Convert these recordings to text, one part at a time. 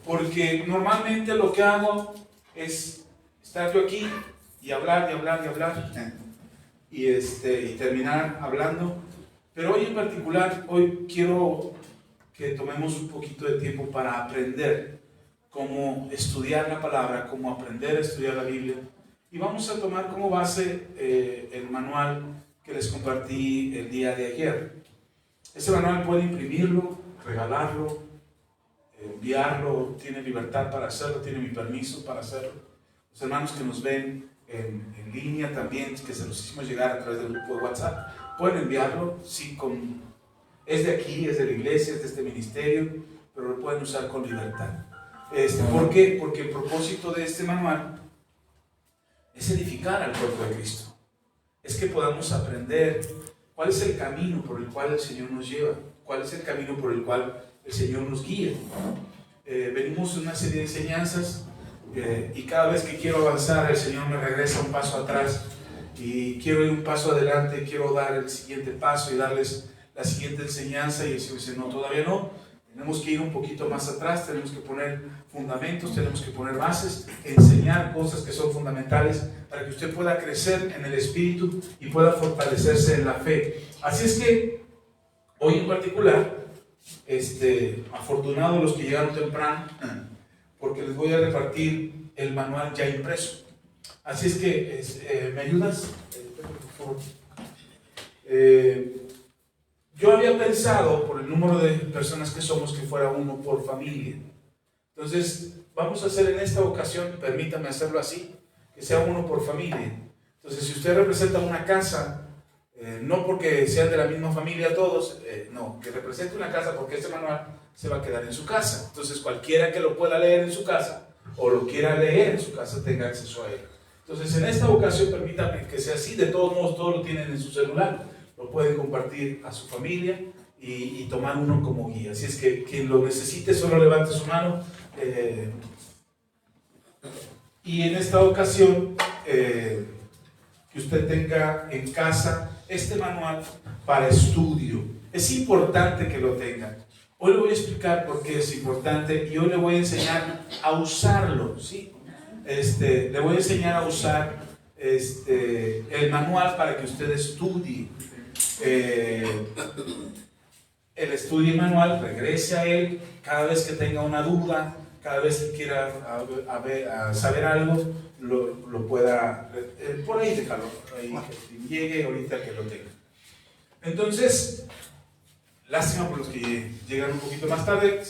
Porque normalmente lo que hago es estar yo aquí y hablar y hablar y hablar y terminar hablando, pero hoy en particular, hoy quiero que tomemos un poquito de tiempo para aprender cómo estudiar la palabra, cómo aprender a estudiar la Biblia, y vamos a tomar como base el manual que les compartí el día de ayer. Ese manual puede imprimirlo, regalarlo, enviarlo, tiene libertad para hacerlo, tiene mi permiso para hacerlo. Los hermanos que nos ven en línea también, que se los hicimos llegar a través del grupo de WhatsApp, pueden enviarlo, sí, es de aquí, es de la iglesia, es de este ministerio, pero lo pueden usar con libertad. ¿Por qué? Porque el propósito de este manual es edificar al cuerpo de Cristo. Es que podamos aprender cuál es el camino por el cual el Señor nos lleva, cuál es el camino por el cual el Señor nos guía. Venimos en una serie de enseñanzas y cada vez que quiero avanzar, el Señor me regresa un paso atrás y quiero ir un paso adelante, quiero dar el siguiente paso y darles la siguiente enseñanza, y el Señor dice: no, todavía no, tenemos que ir un poquito más atrás, tenemos que poner fundamentos, tenemos que poner bases, enseñar cosas que son fundamentales para que usted pueda crecer en el Espíritu y pueda fortalecerse en la fe. Así es que hoy en particular, afortunados los que llegaron temprano, porque les voy a repartir el manual ya impreso. Así es que, ¿me ayudas? Por favor. Yo había pensado, por el número de personas que somos, que fuera uno por familia. Entonces, vamos a hacer en esta ocasión, permítame hacerlo así, que sea uno por familia. Entonces, si usted representa una casa, no porque sean de la misma familia todos, no, que represente una casa, porque este manual se va a quedar en su casa. Entonces, cualquiera que lo pueda leer en su casa o lo quiera leer en su casa tenga acceso a él. Entonces, en esta ocasión, permítame que sea así. De todos modos, todos lo tienen en su celular, lo pueden compartir a su familia y tomar uno como guía. Así es que quien lo necesite, solo levante su mano. Y en esta ocasión, que usted tenga en casa este manual para estudio. Es importante que lo tenga. Hoy le voy a explicar por qué es importante y hoy le voy a enseñar a usarlo, ¿sí? Le voy a enseñar a usar el manual para que usted estudie. El estudio manual, regrese a él cada vez que tenga una duda, cada vez que quiera saber algo, lo pueda, por ahí déjalo, ahí, que llegue ahorita que lo tenga. Entonces, lástima por los que llegan un poquito más tarde,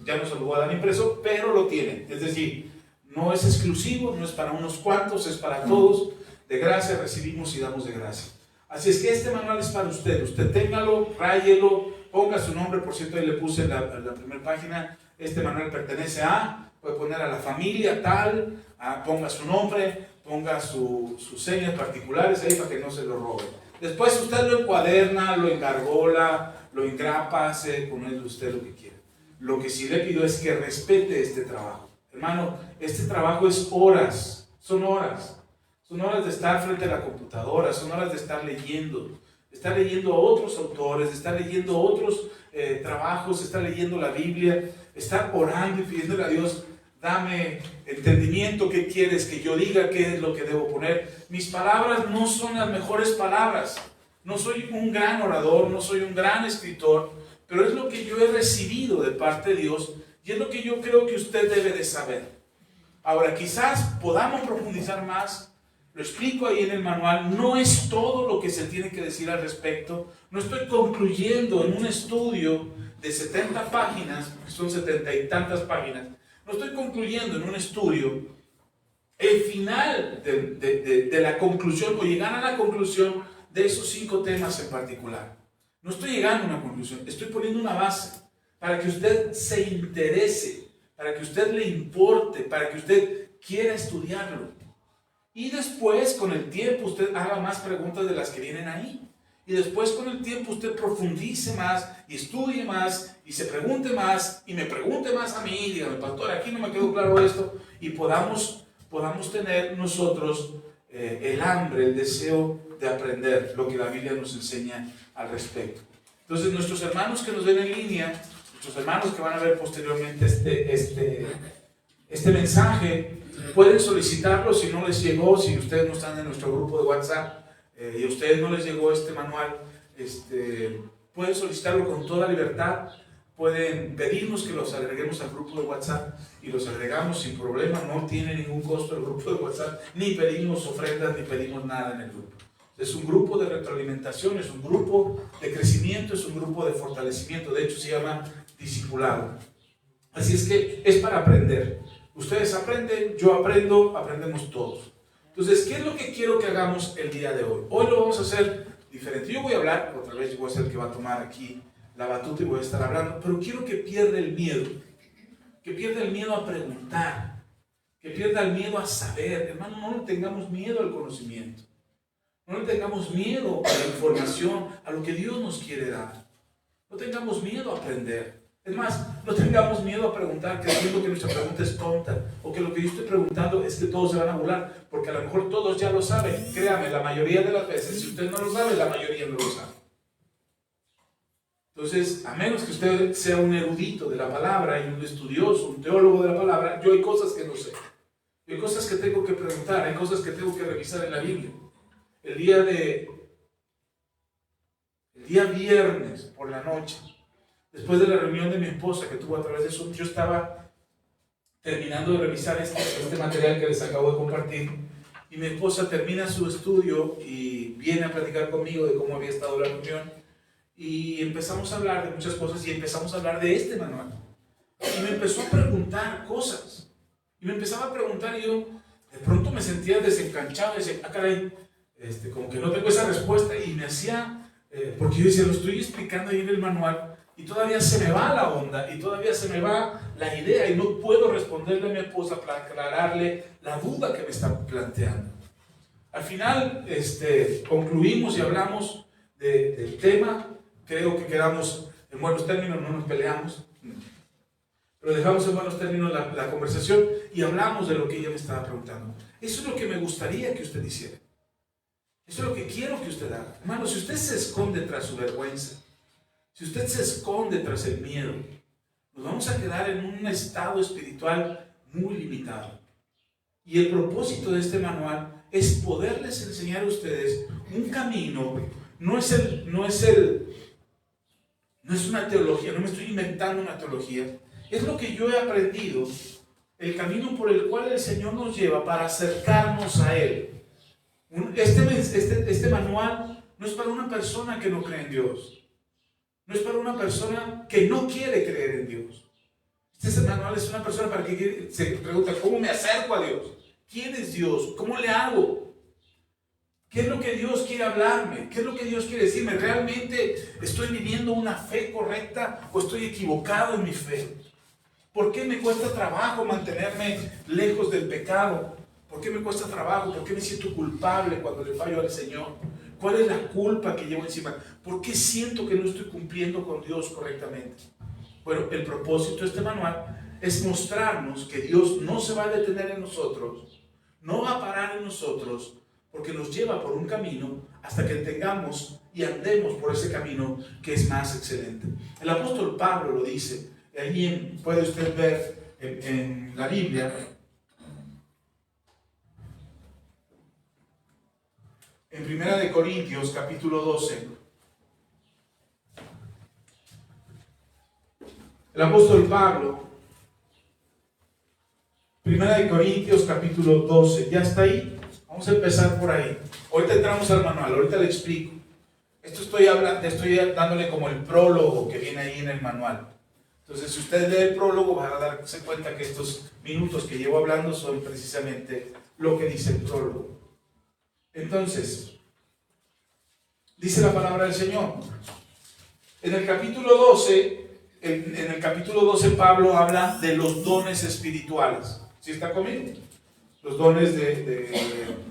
ya no se lo voy a dar impreso, pero lo tienen. Es decir, no es exclusivo, no es para unos cuantos, es para todos. De gracia recibimos y damos de gracia. Así es que este manual es para usted. Usted téngalo, ráyelo, ponga su nombre. Por cierto, ahí le puse en la primera página: este manual pertenece a, puede poner a la familia tal, ponga su nombre, ponga sus señas particulares ahí para que no se lo roben. Después usted lo encuaderna, lo engargola, lo engrapa, hace con él usted lo que quiera. Lo que sí le pido es que respete este trabajo. Hermano, este trabajo es horas, son horas. Son horas de estar frente a la computadora, son horas de estar leyendo a otros autores, de estar leyendo otros trabajos, de estar leyendo la Biblia, estar orando y pidiéndole a Dios: dame entendimiento, ¿qué quieres que yo diga? ¿Qué es lo que debo poner? Mis palabras no son las mejores palabras, no soy un gran orador, no soy un gran escritor, pero es lo que yo he recibido de parte de Dios y es lo que yo creo que usted debe de saber. Ahora, quizás podamos profundizar más. Lo explico ahí en el manual. No es todo lo que se tiene que decir al respecto. No estoy concluyendo en un estudio de 70 páginas, que son 70 y tantas páginas. No estoy concluyendo en un estudio el final de la conclusión o llegar a la conclusión de esos 5 temas en particular. No estoy llegando a una conclusión. Estoy poniendo una base para que usted se interese, para que usted le importe, para que usted quiera estudiarlo. Y después, con el tiempo, usted haga más preguntas de las que vienen ahí. Y después, con el tiempo, usted profundice más y estudie más y se pregunte más y me pregunte más a mí. Dígame: pastor, aquí no me quedó claro esto. Y podamos tener nosotros el hambre, el deseo de aprender lo que la Biblia nos enseña al respecto. Entonces, nuestros hermanos que nos ven en línea, Nuestros hermanos que van a ver posteriormente este mensaje, pueden solicitarlo si no les llegó, si ustedes no están en nuestro grupo de WhatsApp y a ustedes no les llegó este manual, pueden solicitarlo con toda libertad. Pueden pedirnos que los agreguemos al grupo de WhatsApp y los agregamos sin problema. No tiene ningún costo el grupo de WhatsApp, ni pedimos ofrendas ni pedimos nada en el grupo. Es un grupo de retroalimentación, es un grupo de crecimiento, es un grupo de fortalecimiento. De hecho se llama discipulado. Así es que es para aprender. Ustedes aprenden, yo aprendo, aprendemos todos. Entonces, ¿qué es lo que quiero que hagamos el día de hoy? Hoy lo vamos a hacer diferente. Yo voy a hablar, otra vez yo voy a ser el que va a tomar aquí la batuta y voy a estar hablando, pero quiero que pierda el miedo. Que pierda el miedo a preguntar. Que pierda el miedo a saber. Hermano, no le tengamos miedo al conocimiento. No le tengamos miedo a la información, a lo que Dios nos quiere dar. No tengamos miedo a aprender. Es más, no tengamos miedo a preguntar, creyendo que nuestra pregunta es tonta, o que lo que yo estoy preguntando es que todos se van a burlar, porque a lo mejor todos ya lo saben. Créame, la mayoría de las veces, si usted no lo sabe, la mayoría no lo sabe. Entonces, a menos que usted sea un erudito de la palabra y un estudioso, un teólogo de la palabra, yo hay cosas que no sé. Hay cosas que tengo que preguntar, hay cosas que tengo que revisar en la Biblia. El día viernes por la noche, después de la reunión de mi esposa que tuvo a través de Zoom, yo estaba terminando de revisar este material que les acabo de compartir, y mi esposa termina su estudio y viene a platicar conmigo de cómo había estado la reunión, y empezamos a hablar de muchas cosas y empezamos a hablar de este manual. Y me empezó a preguntar cosas, y me empezaba a preguntar, y yo de pronto me sentía desencanchado, y decía, caray, como que no tengo esa respuesta, y me hacía, porque yo decía, lo estoy explicando ahí en el manual, y todavía se me va la onda, y todavía se me va la idea, y no puedo responderle a mi esposa para aclararle la duda que me está planteando. Al final, concluimos y hablamos del tema. Creo que quedamos en buenos términos, no nos peleamos, pero dejamos en buenos términos la conversación y hablamos de lo que ella me estaba preguntando. Eso es lo que me gustaría que usted hiciera. Eso es lo que quiero que usted haga. Hermano, si usted se esconde tras su vergüenza, si usted se esconde tras el miedo, nos vamos a quedar en un estado espiritual muy limitado. Y el propósito de este manual es poderles enseñar a ustedes un camino. No es una teología, no me estoy inventando una teología. Es lo que yo he aprendido, el camino por el cual el Señor nos lleva para acercarnos a Él. Este manual no es para una persona que no cree en Dios. No es para una persona que no quiere creer en Dios. Este manual es una persona para que se pregunta, ¿cómo me acerco a Dios? ¿Quién es Dios? ¿Cómo le hago? ¿Qué es lo que Dios quiere hablarme? ¿Qué es lo que Dios quiere decirme? ¿Realmente estoy viviendo una fe correcta o estoy equivocado en mi fe? ¿Por qué me cuesta trabajo mantenerme lejos del pecado? ¿Por qué me cuesta trabajo? ¿Por qué me siento culpable cuando le fallo al Señor? ¿Cuál es la culpa que llevo encima? ¿Por qué siento que no estoy cumpliendo con Dios correctamente? Bueno, el propósito de este manual es mostrarnos que Dios no se va a detener en nosotros, no va a parar en nosotros, porque nos lleva por un camino hasta que tengamos y andemos por ese camino que es más excelente. El apóstol Pablo lo dice, ahí puede usted ver en la Biblia, en 1 Corintios capítulo 12. El apóstol Pablo, 1 Corintios capítulo 12, ¿ya está ahí? Vamos a empezar por ahí. Ahorita entramos al manual, ahorita le explico. Esto estoy dándole como el prólogo que viene ahí en el manual. Entonces, si usted lee el prólogo, van a darse cuenta que estos minutos que llevo hablando son precisamente lo que dice el prólogo. Entonces, dice la palabra del Señor. En el capítulo 12, Pablo habla de los dones espirituales. ¿Sí está conmigo? Los dones de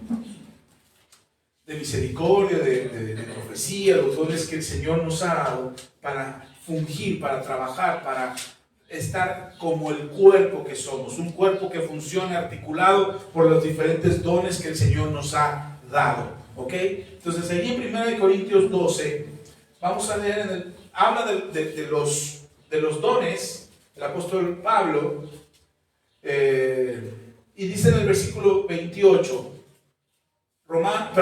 misericordia, de profecía, los dones que el Señor nos ha dado para fungir, para trabajar, para estar como el cuerpo que somos, un cuerpo que funciona articulado por los diferentes dones que el Señor nos ha dado. ¿Ok? Entonces, ahí en 1 Corintios 12, vamos a leer, habla de los de los dones, el apóstol Pablo, y dice en el versículo 28, 1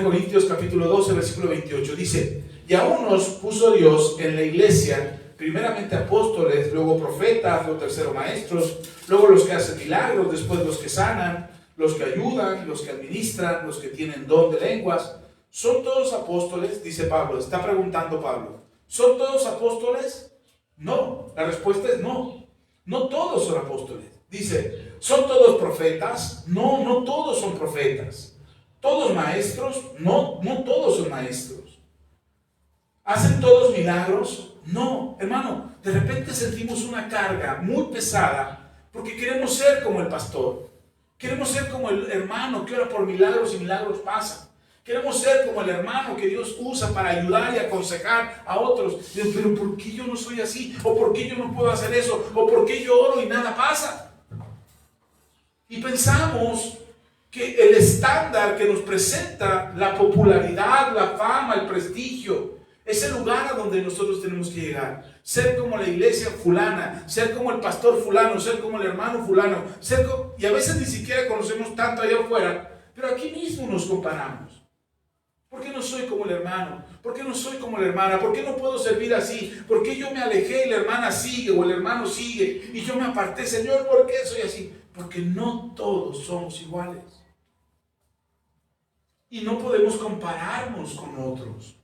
Corintios capítulo 12, versículo 28, dice: y a unos puso Dios en la iglesia, primeramente apóstoles, luego profetas, luego tercero maestros, luego los que hacen milagros, después los que sanan, los que ayudan, los que administran, los que tienen don de lenguas. ¿Son todos apóstoles? Dice Pablo, está preguntando Pablo. ¿Son todos apóstoles? No, la respuesta es no. No todos son apóstoles. Dice, ¿son todos profetas? No, no todos son profetas. ¿Todos maestros? No, no todos son maestros. ¿Hacen todos milagros? No, hermano, de repente sentimos una carga muy pesada porque queremos ser como el pastor. Queremos ser como el hermano que ora por milagros y milagros pasan. Queremos ser como el hermano que Dios usa para ayudar y aconsejar a otros. Pero ¿por qué yo no soy así? ¿O por qué yo no puedo hacer eso? ¿O por qué yo oro y nada pasa? Y pensamos que el estándar que nos presenta la popularidad, la fama, el prestigio, es el lugar a donde nosotros tenemos que llegar. Ser como la iglesia fulana, ser como el pastor fulano, ser como el hermano fulano, y a veces ni siquiera conocemos tanto allá afuera, pero aquí mismo nos comparamos. ¿Por qué no soy como el hermano? ¿Por qué no soy como la hermana? ¿Por qué no puedo servir así? ¿Por qué yo me alejé y la hermana sigue o el hermano sigue y yo me aparté? Señor, ¿por qué soy así? Porque no todos somos iguales. Y no podemos compararnos con otros.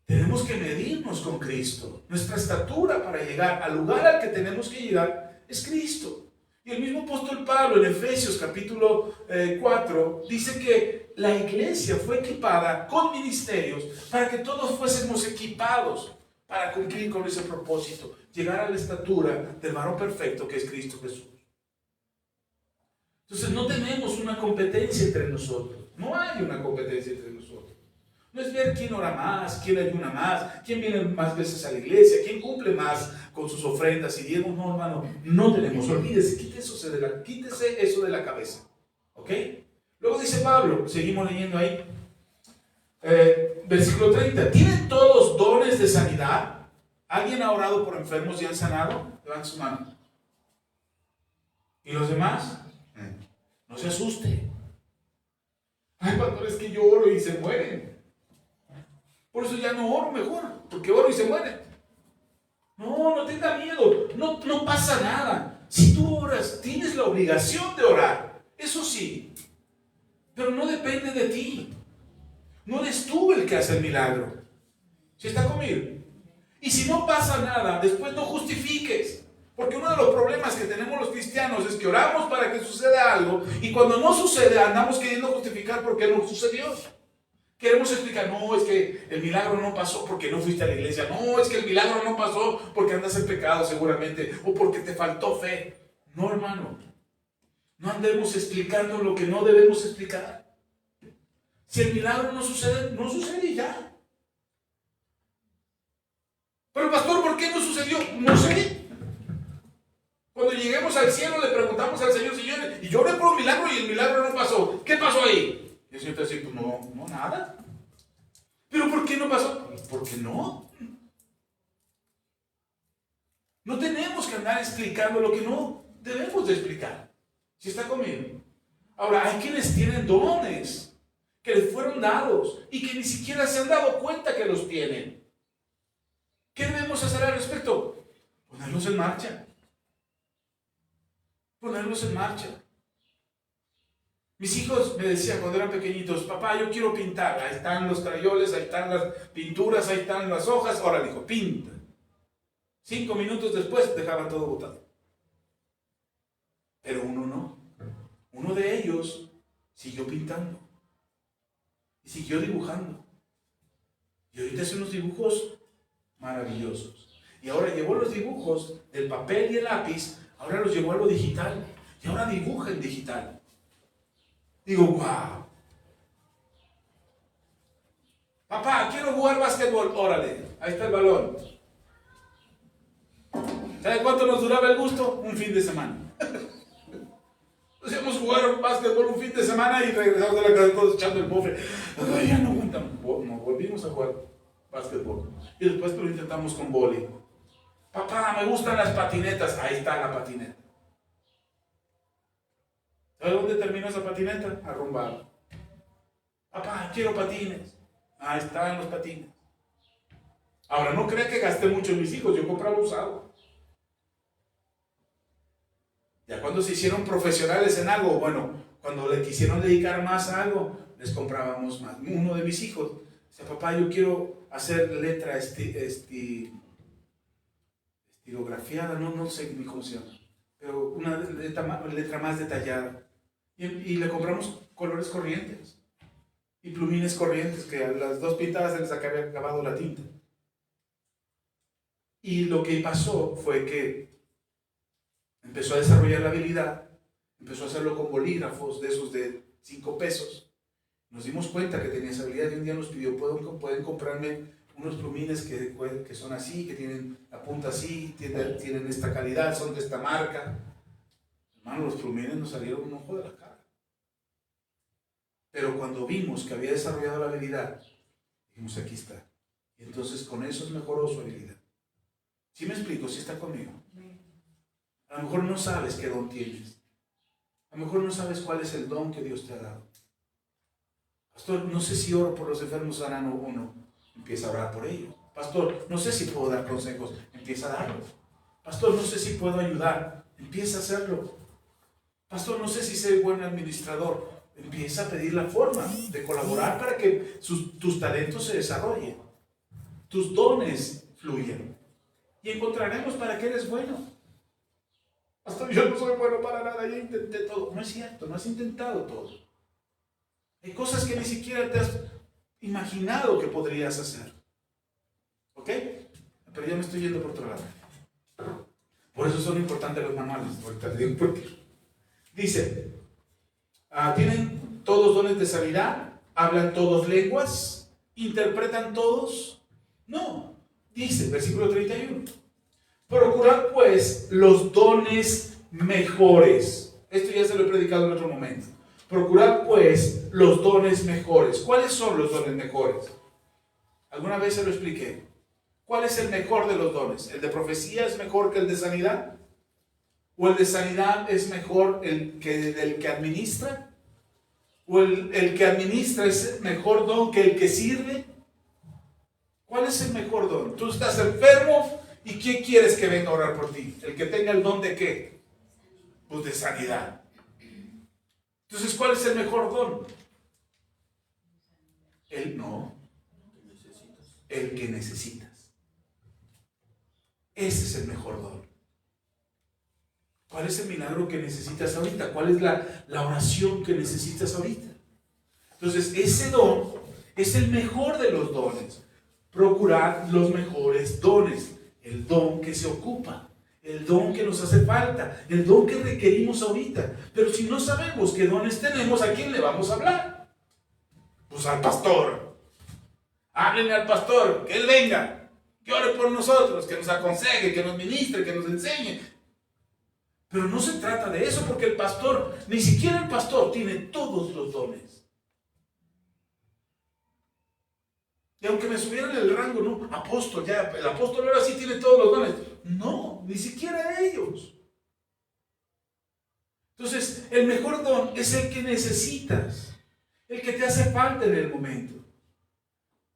Tenemos que medirnos con Cristo. Nuestra estatura para llegar al lugar al que tenemos que llegar es Cristo. Y el mismo apóstol Pablo en Efesios capítulo 4 dice que la iglesia fue equipada con ministerios para que todos fuésemos equipados para cumplir con ese propósito, llegar a la estatura del varón perfecto que es Cristo Jesús. Entonces no tenemos una competencia entre nosotros. No hay una competencia entre nosotros. No es ver quién ora más, quién ayuna más, quién viene más veces a la iglesia, quién cumple más con sus ofrendas y diezmos. No, hermano, no tenemos. Olvídese, quítese eso de la cabeza. ¿Ok? Luego dice Pablo, seguimos leyendo ahí, versículo 30. ¿Tienen todos dones de sanidad? ¿Alguien ha orado por enfermos y han sanado? Levante su mano. ¿Y los demás? No se asuste. Ay, pastor, es que yo oro y se mueren. Por eso ya no oro mejor, porque oro y se mueren. No, no tenga miedo, no pasa nada. Si tú oras, tienes la obligación de orar, eso sí, pero no depende de ti. No eres tú el que hace el milagro. ¿Sí está conmigo? Y si no pasa nada, después no justifiques. Porque uno de los problemas que tenemos los cristianos es que oramos para que suceda algo y cuando no sucede andamos queriendo justificar por qué no sucedió. Queremos explicar, no, es que el milagro no pasó porque no fuiste a la iglesia. No, es que el milagro no pasó porque andas en pecado seguramente o porque te faltó fe. No, hermano. No andemos explicando lo que no debemos explicar. Si el milagro no sucede, no sucede y ya. Pero pastor, ¿por qué no sucedió? No sé. Cuando lleguemos al cielo le preguntamos al Señor, Señor, y yo oré por un milagro y el milagro no pasó. ¿Qué pasó ahí? Y el Señor te dice, pues no, nada. ¿Pero por qué no pasó? Porque no. No tenemos que andar explicando lo que no debemos de explicar. ¿Sí está conmigo? Ahora, hay quienes tienen dones que les fueron dados y que ni siquiera se han dado cuenta que los tienen. ¿Qué debemos hacer al respecto? Ponerlos en marcha. Ponerlos en marcha. Mis hijos me decían cuando eran pequeñitos, papá, yo quiero pintar. Ahí están los crayoles, ahí están las pinturas, ahí están las hojas. Ahora dijo, pinta. 5 minutos después dejaban todo botado. Pero uno no. Uno de ellos siguió pintando. Y siguió dibujando. Y ahorita hace unos dibujos maravillosos. Y ahora llevó los dibujos del papel y el lápiz, ahora los llevó a lo digital. Y ahora dibuja en digital. Digo, wow. Papá, quiero jugar básquetbol. Órale, ahí está el balón. ¿Sabe cuánto nos duraba el gusto? Un fin de semana. Nos íbamos a jugar básquetbol un fin de semana y regresamos de la casa todos echando el bofre. Ay, ya no aguantamos. No volvimos a jugar básquetbol. Y después lo intentamos con vóley. Papá, me gustan las patinetas. Ahí está la patineta. ¿Sabe dónde terminó esa patineta? Arrumbada. Papá, quiero patines. Ahí están los patines. Ahora, no crea que gasté mucho en mis hijos. Yo compraba usado. Ya cuando se hicieron profesionales en algo, bueno, cuando le quisieron dedicar más a algo, les comprábamos más. Uno de mis hijos dice, papá, yo quiero hacer letra estilografiada, no sé ni cómo se llama, pero una letra más detallada. Y le compramos colores corrientes y plumines corrientes, que a las dos pintadas se les había acabado la tinta. Y lo que pasó fue que empezó a desarrollar la habilidad, empezó a hacerlo con bolígrafos de esos de 5 pesos. Nos dimos cuenta que tenía esa habilidad y un día nos pidió, ¿pueden comprarme unos plumines que son así, que tienen la punta así, tienen esta calidad, son de esta marca? Hermano, los plumines nos salieron un ojo de la cara. Pero cuando vimos que había desarrollado la habilidad, dijimos, aquí está. Y entonces con eso mejoró su habilidad. ¿Sí me explico? ¿Sí está conmigo? A lo mejor no sabes qué don tienes. A lo mejor no sabes cuál es el don que Dios te ha dado. Pastor, no sé si oro por los enfermos sanan o no. Empieza a orar por ellos. Pastor, no sé si puedo dar consejos. Empieza a darlos. Pastor, no sé si puedo ayudar. Empieza a hacerlo. Pastor, no sé si soy buen administrador. Empieza a pedir la forma de colaborar para que tus talentos se desarrollen. Tus dones fluyen. Y encontraremos para qué eres bueno. Pastor, yo no soy bueno para nada, ya intenté todo. No es cierto, no has intentado todo. Hay cosas que ni siquiera te has imaginado que podrías hacer. ¿Ok? Pero ya me estoy yendo por otro lado. Por eso son importantes los manuales. Ahorita te digo por qué. Dice, tienen todos dones de sanidad, hablan todos lenguas, interpretan todos. No. Dice, versículo 31. Procurad pues los dones mejores. Esto ya se lo he predicado en otro momento. Procurad pues los dones mejores. ¿Cuáles son los dones mejores? ¿Alguna vez se lo expliqué? ¿Cuál es el mejor de los dones? ¿El de profecía es mejor que el de sanidad? ¿O el de sanidad es mejor del que administra? ¿O el que administra es mejor don que el que sirve? ¿Cuál es el mejor don? Tú estás enfermo y ¿quién quieres que venga a orar por ti? ¿El que tenga el don de qué? Pues de sanidad. Entonces, ¿cuál es el mejor don? El que necesitas. Ese es el mejor don. ¿Cuál es el milagro que necesitas ahorita? ¿Cuál es la oración que necesitas ahorita? Entonces, ese don es el mejor de los dones. Procurad los mejores dones. El don que se ocupa. El don que nos hace falta. El don que requerimos ahorita. Pero si no sabemos qué dones tenemos, ¿a quién le vamos a hablar? Pues al pastor. Háblenle al pastor, que él venga, que ore por nosotros, que nos aconseje, que nos ministre, que nos enseñe. Pero no se trata de eso, porque el pastor, ni siquiera el pastor tiene todos los dones. Y aunque me subieran el rango, no, apóstol, ya, el apóstol ahora sí tiene todos los dones. No, ni siquiera ellos. Entonces, el mejor don es el que necesitas, el que te hace falta en el momento.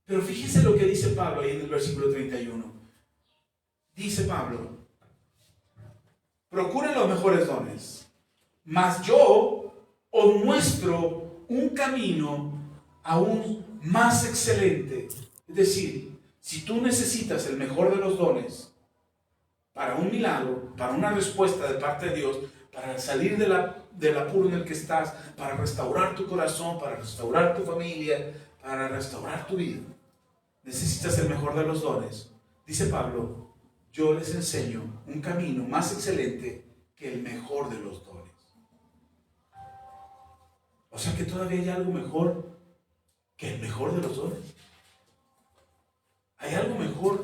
Pero fíjese lo que dice Pablo ahí en el versículo 31. Dice Pablo, procuren los mejores dones, mas yo os muestro un camino aún más excelente. Es decir, si tú necesitas el mejor de los dones para un milagro, para una respuesta de parte de Dios, para salir del apuro en el que estás, para restaurar tu corazón, para restaurar tu familia, para restaurar tu vida, necesitas el mejor de los dones. Dice Pablo, yo les enseño un camino más excelente que el mejor de los dones. O sea que todavía hay algo mejor que el mejor de los dones. Hay algo mejor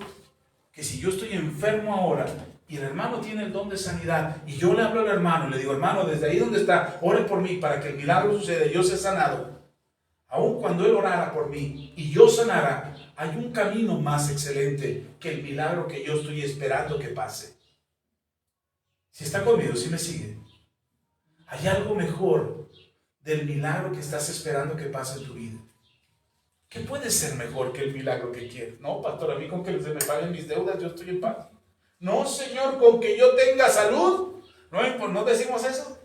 que si yo estoy enfermo ahora y el hermano tiene el don de sanidad y yo le hablo al hermano y le digo, hermano, desde ahí donde está, ore por mí para que el milagro suceda y yo sea sanado. aun cuando Él orara por mí y yo sanara, hay un camino más excelente que el milagro que yo estoy esperando que pase. Si está conmigo, si me sigue. Hay algo mejor del milagro que estás esperando que pase en tu vida. ¿Qué puede ser mejor que el milagro que quieres? No, pastor, a mí con que se me paguen mis deudas yo estoy en paz. No, Señor, con que yo tenga salud. No decimos eso.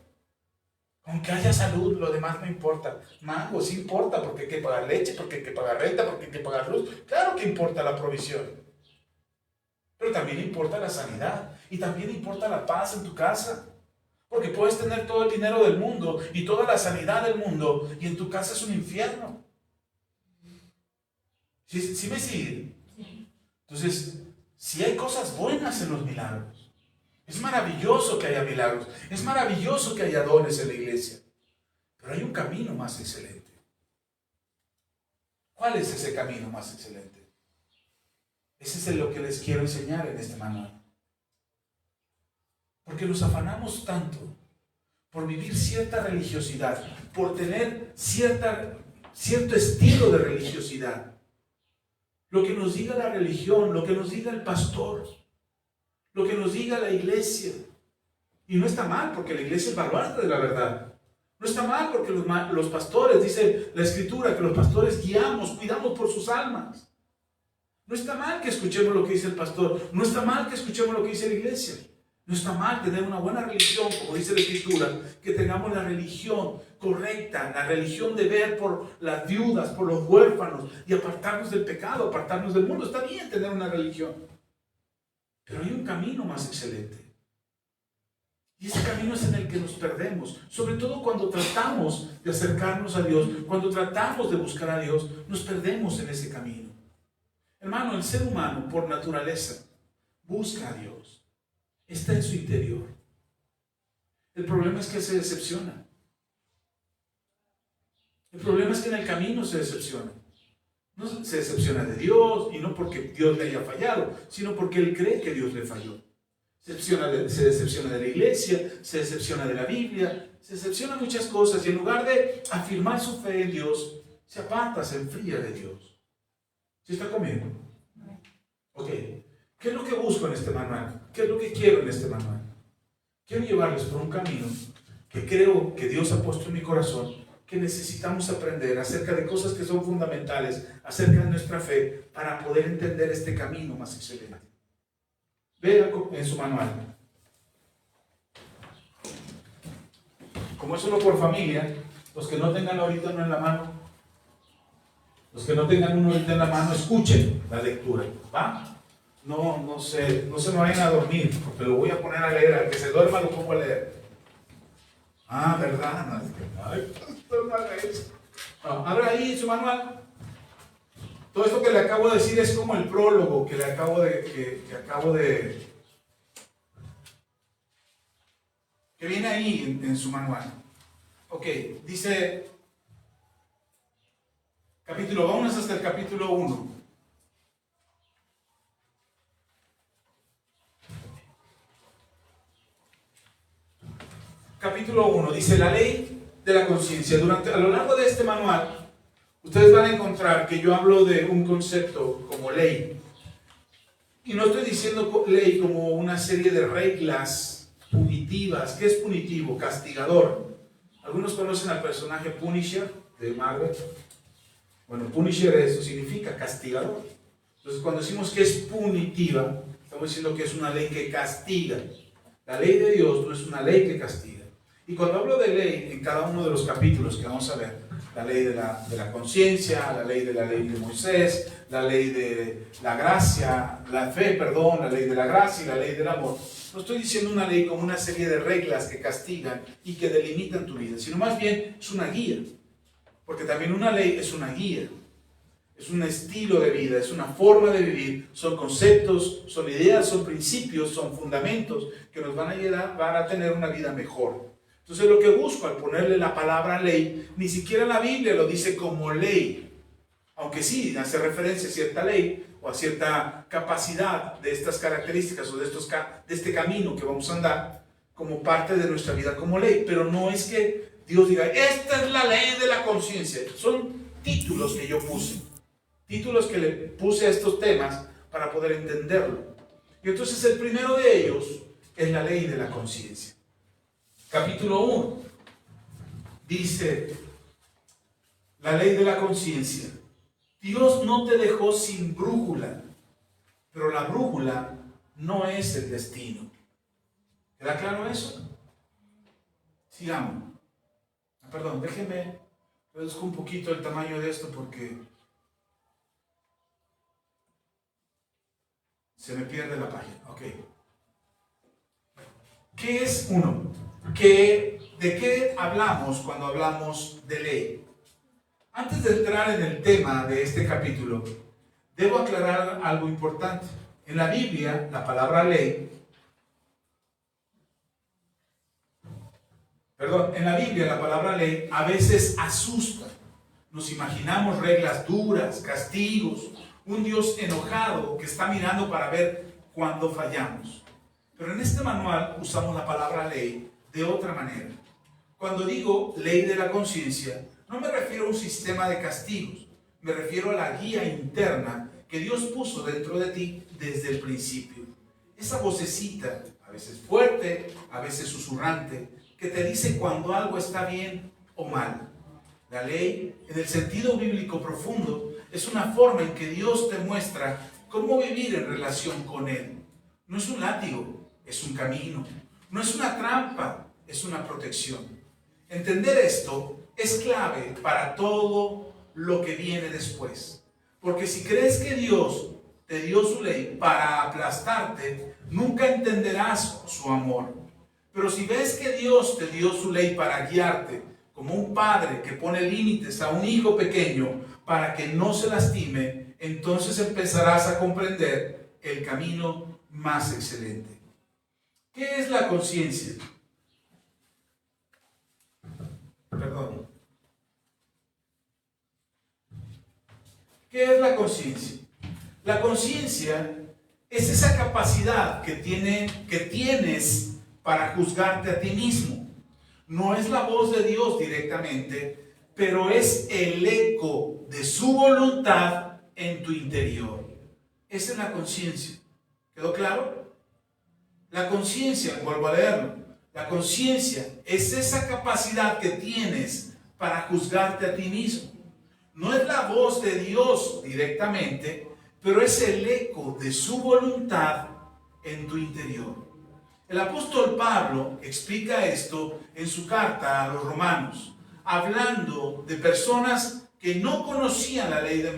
Con que haya salud, lo demás no importa. Mango, sí importa, porque hay que pagar leche, porque hay que pagar renta, porque hay que pagar luz. Claro que importa la provisión. Pero también importa la sanidad. Y también importa la paz en tu casa. Porque puedes tener todo el dinero del mundo y toda la sanidad del mundo, y en tu casa es un infierno. ¿Sí me siguen? Entonces, si hay cosas buenas en los milagros. Es maravilloso que haya milagros. Es maravilloso que haya dones en la iglesia. Pero hay un camino más excelente. ¿Cuál es ese camino más excelente? Ese es lo que les quiero enseñar en este manual. Porque nos afanamos tanto por vivir cierta religiosidad, por tener cierto estilo de religiosidad. Lo que nos diga la religión, lo que nos diga el pastor, lo que nos diga la iglesia. Y no está mal, porque la iglesia es baluarte de la verdad. No está mal, porque los pastores, dice la Escritura, que los pastores guiamos, cuidamos por sus almas. No está mal que escuchemos lo que dice el pastor. No está mal que escuchemos lo que dice la iglesia. No está mal tener una buena religión, como dice la Escritura, que tengamos la religión correcta, la religión de ver por las viudas, por los huérfanos y apartarnos del pecado, apartarnos del mundo. Está bien tener una religión, pero hay un camino más excelente. Y ese camino es en el que nos perdemos, sobre todo cuando tratamos de acercarnos a Dios, cuando tratamos de buscar a Dios, nos perdemos en ese camino. Hermano, el ser humano por naturaleza busca a Dios. Está en su interior. El problema es que se decepciona. El problema es que en el camino se decepciona. No se decepciona de Dios, y no porque Dios le haya fallado, sino porque él cree que Dios le falló. Se decepciona de la iglesia, se decepciona de la Biblia, se decepciona de muchas cosas, y en lugar de afirmar su fe en Dios, se aparta, se enfría de Dios. ¿Sí está conmigo? Ok. ¿Qué es lo que busco en este manual? ¿Qué es lo que quiero en este manual? Quiero llevarles por un camino que creo que Dios ha puesto en mi corazón, que necesitamos aprender acerca de cosas que son fundamentales, acerca de nuestra fe, para poder entender este camino más excelente. Vea en su manual. Como es solo por familia, los que no tengan ahorita uno en la mano, los que no tengan uno ahorita en la mano, escuchen la lectura, ¿va? No se me vayan a dormir, porque lo voy a poner a leer. Al que se duerma lo pongo a leer. Ah, ¿verdad? Ay, no haga eso. No, abra ahí su manual. Todo esto que le acabo de decir es como el prólogo que que viene ahí en su manual. Ok, dice capítulo, vámonos hasta el capítulo 1. Capítulo 1, dice la ley de la conciencia. A lo largo de este manual, ustedes van a encontrar que yo hablo de un concepto como ley. Y no estoy diciendo ley como una serie de reglas punitivas. ¿Qué es punitivo? Castigador. Algunos conocen al personaje Punisher de Marvel. Bueno, Punisher eso significa castigador. Entonces, cuando decimos que es punitiva, estamos diciendo que es una ley que castiga. La ley de Dios no es una ley que castiga. Y cuando hablo de ley, en cada uno de los capítulos que vamos a ver, la ley de la conciencia, la ley de Moisés, la ley de la gracia, la ley de la gracia y la ley del amor, no estoy diciendo una ley como una serie de reglas que castigan y que delimitan tu vida, sino más bien es una guía. Porque también una ley es una guía, es un estilo de vida, es una forma de vivir, son conceptos, son ideas, son principios, son fundamentos que nos van a llevar a tener una vida mejor. Entonces lo que busco al ponerle la palabra ley, ni siquiera la Biblia lo dice como ley, aunque sí hace referencia a cierta ley o a cierta capacidad de estas características o de este camino que vamos a andar como parte de nuestra vida como ley, pero no es que Dios diga, esta es la ley de la conciencia. Son títulos que yo puse. Títulos que le puse a estos temas para poder entenderlo. Y entonces el primero de ellos es la ley de la conciencia. Capítulo 1 dice, la ley de la conciencia. Dios no te dejó sin brújula, pero la brújula no es el destino. ¿Queda claro eso? Sigamos. Perdón, déjenme reduzco un poquito el tamaño de esto porque se me pierde la página. Ok. ¿Qué es uno? ¿De qué hablamos cuando hablamos de ley? Antes de entrar en el tema de este capítulo, debo aclarar algo importante. En la Biblia, la palabra ley, en la Biblia la palabra ley a veces asusta. Nos imaginamos reglas duras, castigos, un Dios enojado que está mirando para ver cuándo fallamos. Pero en este manual usamos la palabra ley de otra manera. Cuando digo ley de la conciencia, no me refiero a un sistema de castigos, me refiero a la guía interna que Dios puso dentro de ti desde el principio. Esa vocecita, a veces fuerte, a veces susurrante, que te dice cuando algo está bien o mal. La ley, en el sentido bíblico profundo, es una forma en que Dios te muestra cómo vivir en relación con Él. No es un látigo, es un camino. No es una trampa, es una protección. Entender esto es clave para todo lo que viene después. Porque si crees que Dios te dio su ley para aplastarte, nunca entenderás su amor. Pero si ves que Dios te dio su ley para guiarte, como un padre que pone límites a un hijo pequeño para que no se lastime, entonces empezarás a comprender el camino más excelente. ¿Qué es la conciencia? Perdón. ¿Qué es la conciencia? La conciencia es esa capacidad que tienes para juzgarte a ti mismo. No es la voz de Dios directamente, pero es el eco de su voluntad en tu interior. Esa es la conciencia. ¿Quedó claro? La conciencia, vuelvo a leerlo, la conciencia es esa capacidad que tienes para juzgarte a ti mismo. No es la voz de Dios directamente, pero es el eco de su voluntad en tu interior. El apóstol Pablo explica esto en su carta a los romanos, hablando de personas que no conocían la ley de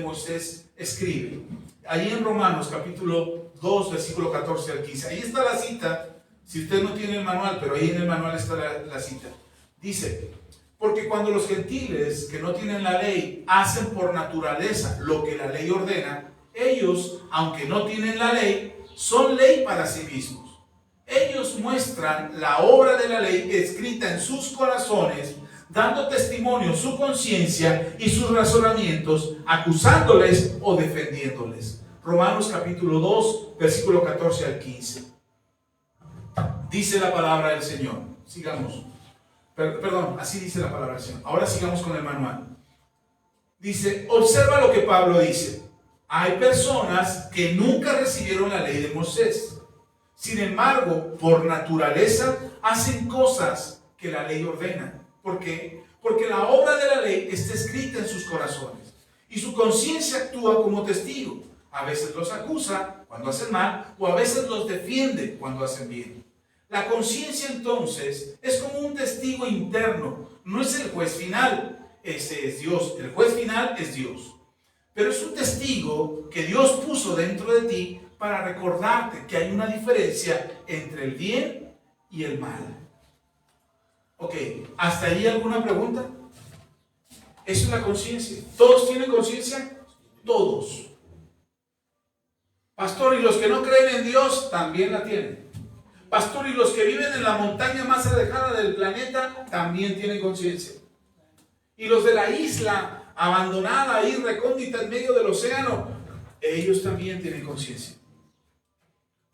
Moisés escribe. Ahí en Romanos capítulo 2, versículo 14 al 15. Ahí está la cita, si usted no tiene el manual, pero ahí en el manual está la cita. Dice, porque cuando los gentiles que no tienen la ley hacen por naturaleza lo que la ley ordena, ellos, aunque no tienen la ley, son ley para sí mismos. Ellos muestran la obra de la ley escrita en sus corazones, dando testimonio su conciencia y sus razonamientos, acusándoles o defendiéndoles. Romanos capítulo 2, versículo 14 al 15. Dice la palabra del Señor. Sigamos. Perdón, así dice la palabra del Señor. Ahora sigamos con el manual. Dice, observa lo que Pablo dice. Hay personas que nunca recibieron la ley de Moisés. Sin embargo, por naturaleza, hacen cosas que la ley ordena. ¿Por qué? Porque la obra de la ley está escrita en sus corazones. Y su conciencia actúa como testigo. A veces los acusa cuando hacen mal, o a veces los defiende cuando hacen bien. La conciencia entonces es como un testigo interno. No es el juez final. Ese es Dios. El juez final es Dios. Pero es un testigo que Dios puso dentro de ti para recordarte que hay una diferencia entre el bien y el mal. Ok, ¿hasta ahí alguna pregunta? Eso es la conciencia. ¿Todos tienen conciencia? Todos. Pastor, ¿y los que no creen en Dios también la tienen? Pastor, ¿y los que viven en la montaña más alejada del planeta también tienen conciencia? ¿Y los de la isla abandonada ahí recóndita en medio del océano? Ellos también tienen conciencia.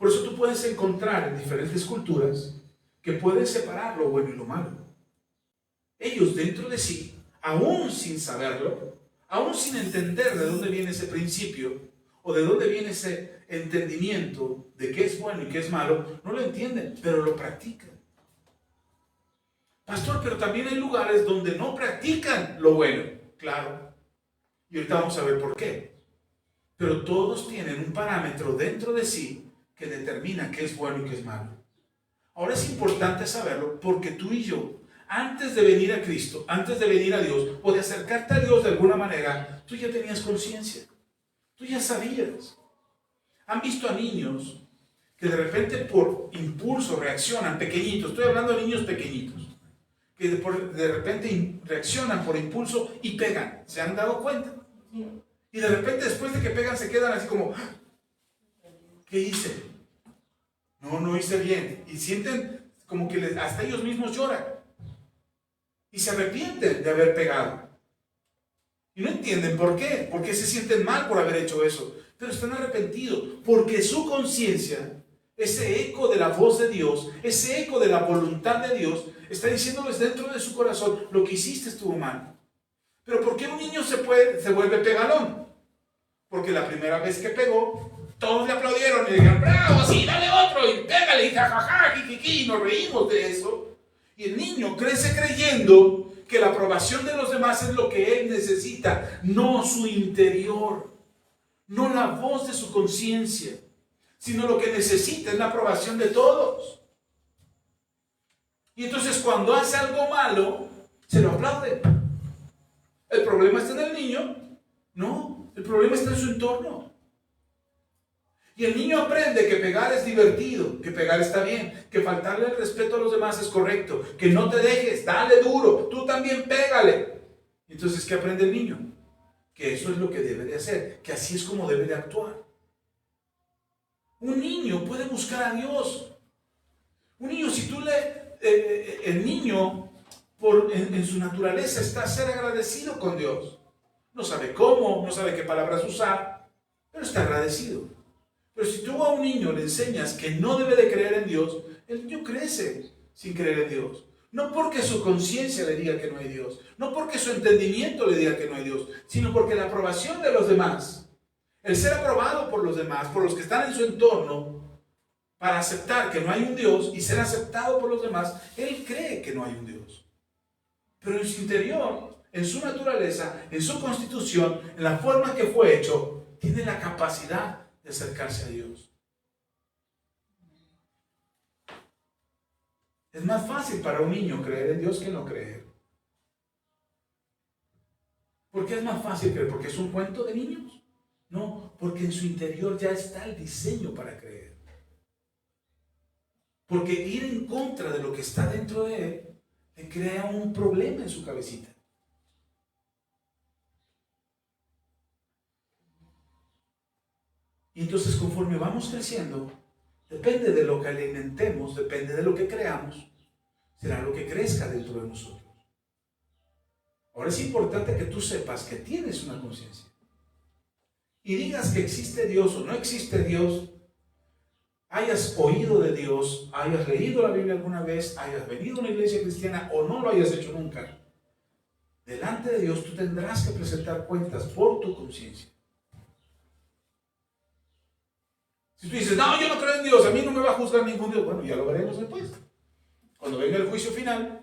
Por eso tú puedes encontrar en diferentes culturas que pueden separar lo bueno y lo malo. Ellos dentro de sí aún sin saberlo, aún sin entender de dónde viene ese principio o de dónde viene ese entendimiento de qué es bueno y qué es malo, no lo entienden, pero lo practican. Pastor, pero también hay lugares donde no practican lo bueno, claro. Y ahorita vamos a ver por qué. Pero todos tienen un parámetro dentro de sí que determina qué es bueno y qué es malo. Ahora es importante saberlo porque tú y yo, antes de venir a Cristo, antes de venir a Dios o de acercarte a Dios de alguna manera, tú ya tenías conciencia. Tú ya sabías. ¿Han visto a niños que de repente por impulso reaccionan, pequeñitos? Estoy hablando de niños pequeñitos. Que de repente reaccionan por impulso y pegan. ¿Se han dado cuenta? Y de repente después de que pegan se quedan así como, ¿qué hice? No hice bien. Y sienten como que hasta ellos mismos lloran. Y se arrepienten de haber pegado. Y no entienden por qué. Porque se sienten mal por haber hecho eso. Pero están arrepentidos. Porque su conciencia, ese eco de la voz de Dios, ese eco de la voluntad de Dios, está diciéndoles dentro de su corazón, lo que hiciste estuvo mal. Pero ¿por qué un niño se vuelve pegalón? Porque la primera vez que pegó, todos le aplaudieron y le dijeron, bravo, sí, dale otro, y pégale, y jajaja, y nos reímos de eso. Y el niño crece creyendo que la aprobación de los demás es lo que él necesita, no su interior, no la voz de su conciencia, sino lo que necesita es la aprobación de todos. Y entonces cuando hace algo malo, se lo aplaude. ¿El problema está en el niño? No, el problema está en su entorno. Y el niño aprende que pegar es divertido, que pegar está bien, que faltarle el respeto a los demás es correcto, que no te dejes, dale duro, tú también pégale. Entonces, ¿qué aprende el niño? Que eso es lo que debe de hacer, que así es como debe de actuar. Un niño puede buscar a Dios. Un niño, si tú el niño en su naturaleza está a ser agradecido con Dios. No sabe cómo, no sabe qué palabras usar, pero está agradecido. Pero si tú a un niño le enseñas que no debe de creer en Dios, el niño crece sin creer en Dios. No porque su conciencia le diga que no hay Dios, no porque su entendimiento le diga que no hay Dios, sino porque la aprobación de los demás, el ser aprobado por los demás, por los que están en su entorno, para aceptar que no hay un Dios y ser aceptado por los demás, él cree que no hay un Dios. Pero en su interior, en su naturaleza, en su constitución, en la forma que fue hecho, tiene la capacidad de acercarse a Dios. Es más fácil para un niño creer en Dios que no creer. ¿Por qué es más fácil creer? ¿Porque es un cuento de niños? No, porque en su interior ya está el diseño para creer. Porque ir en contra de lo que está dentro de él le crea un problema en su cabecita. Y entonces conforme vamos creciendo, depende de lo que alimentemos, depende de lo que creamos, será lo que crezca dentro de nosotros. Ahora es importante que tú sepas que tienes una conciencia. Y digas que existe Dios o no existe Dios, hayas oído de Dios, hayas leído la Biblia alguna vez, hayas venido a una iglesia cristiana o no lo hayas hecho nunca, delante de Dios tú tendrás que presentar cuentas por tu conciencia. Si tú dices, no, yo no creo en Dios, a mí no me va a juzgar ningún Dios, bueno, ya lo veremos después. Cuando venga el juicio final,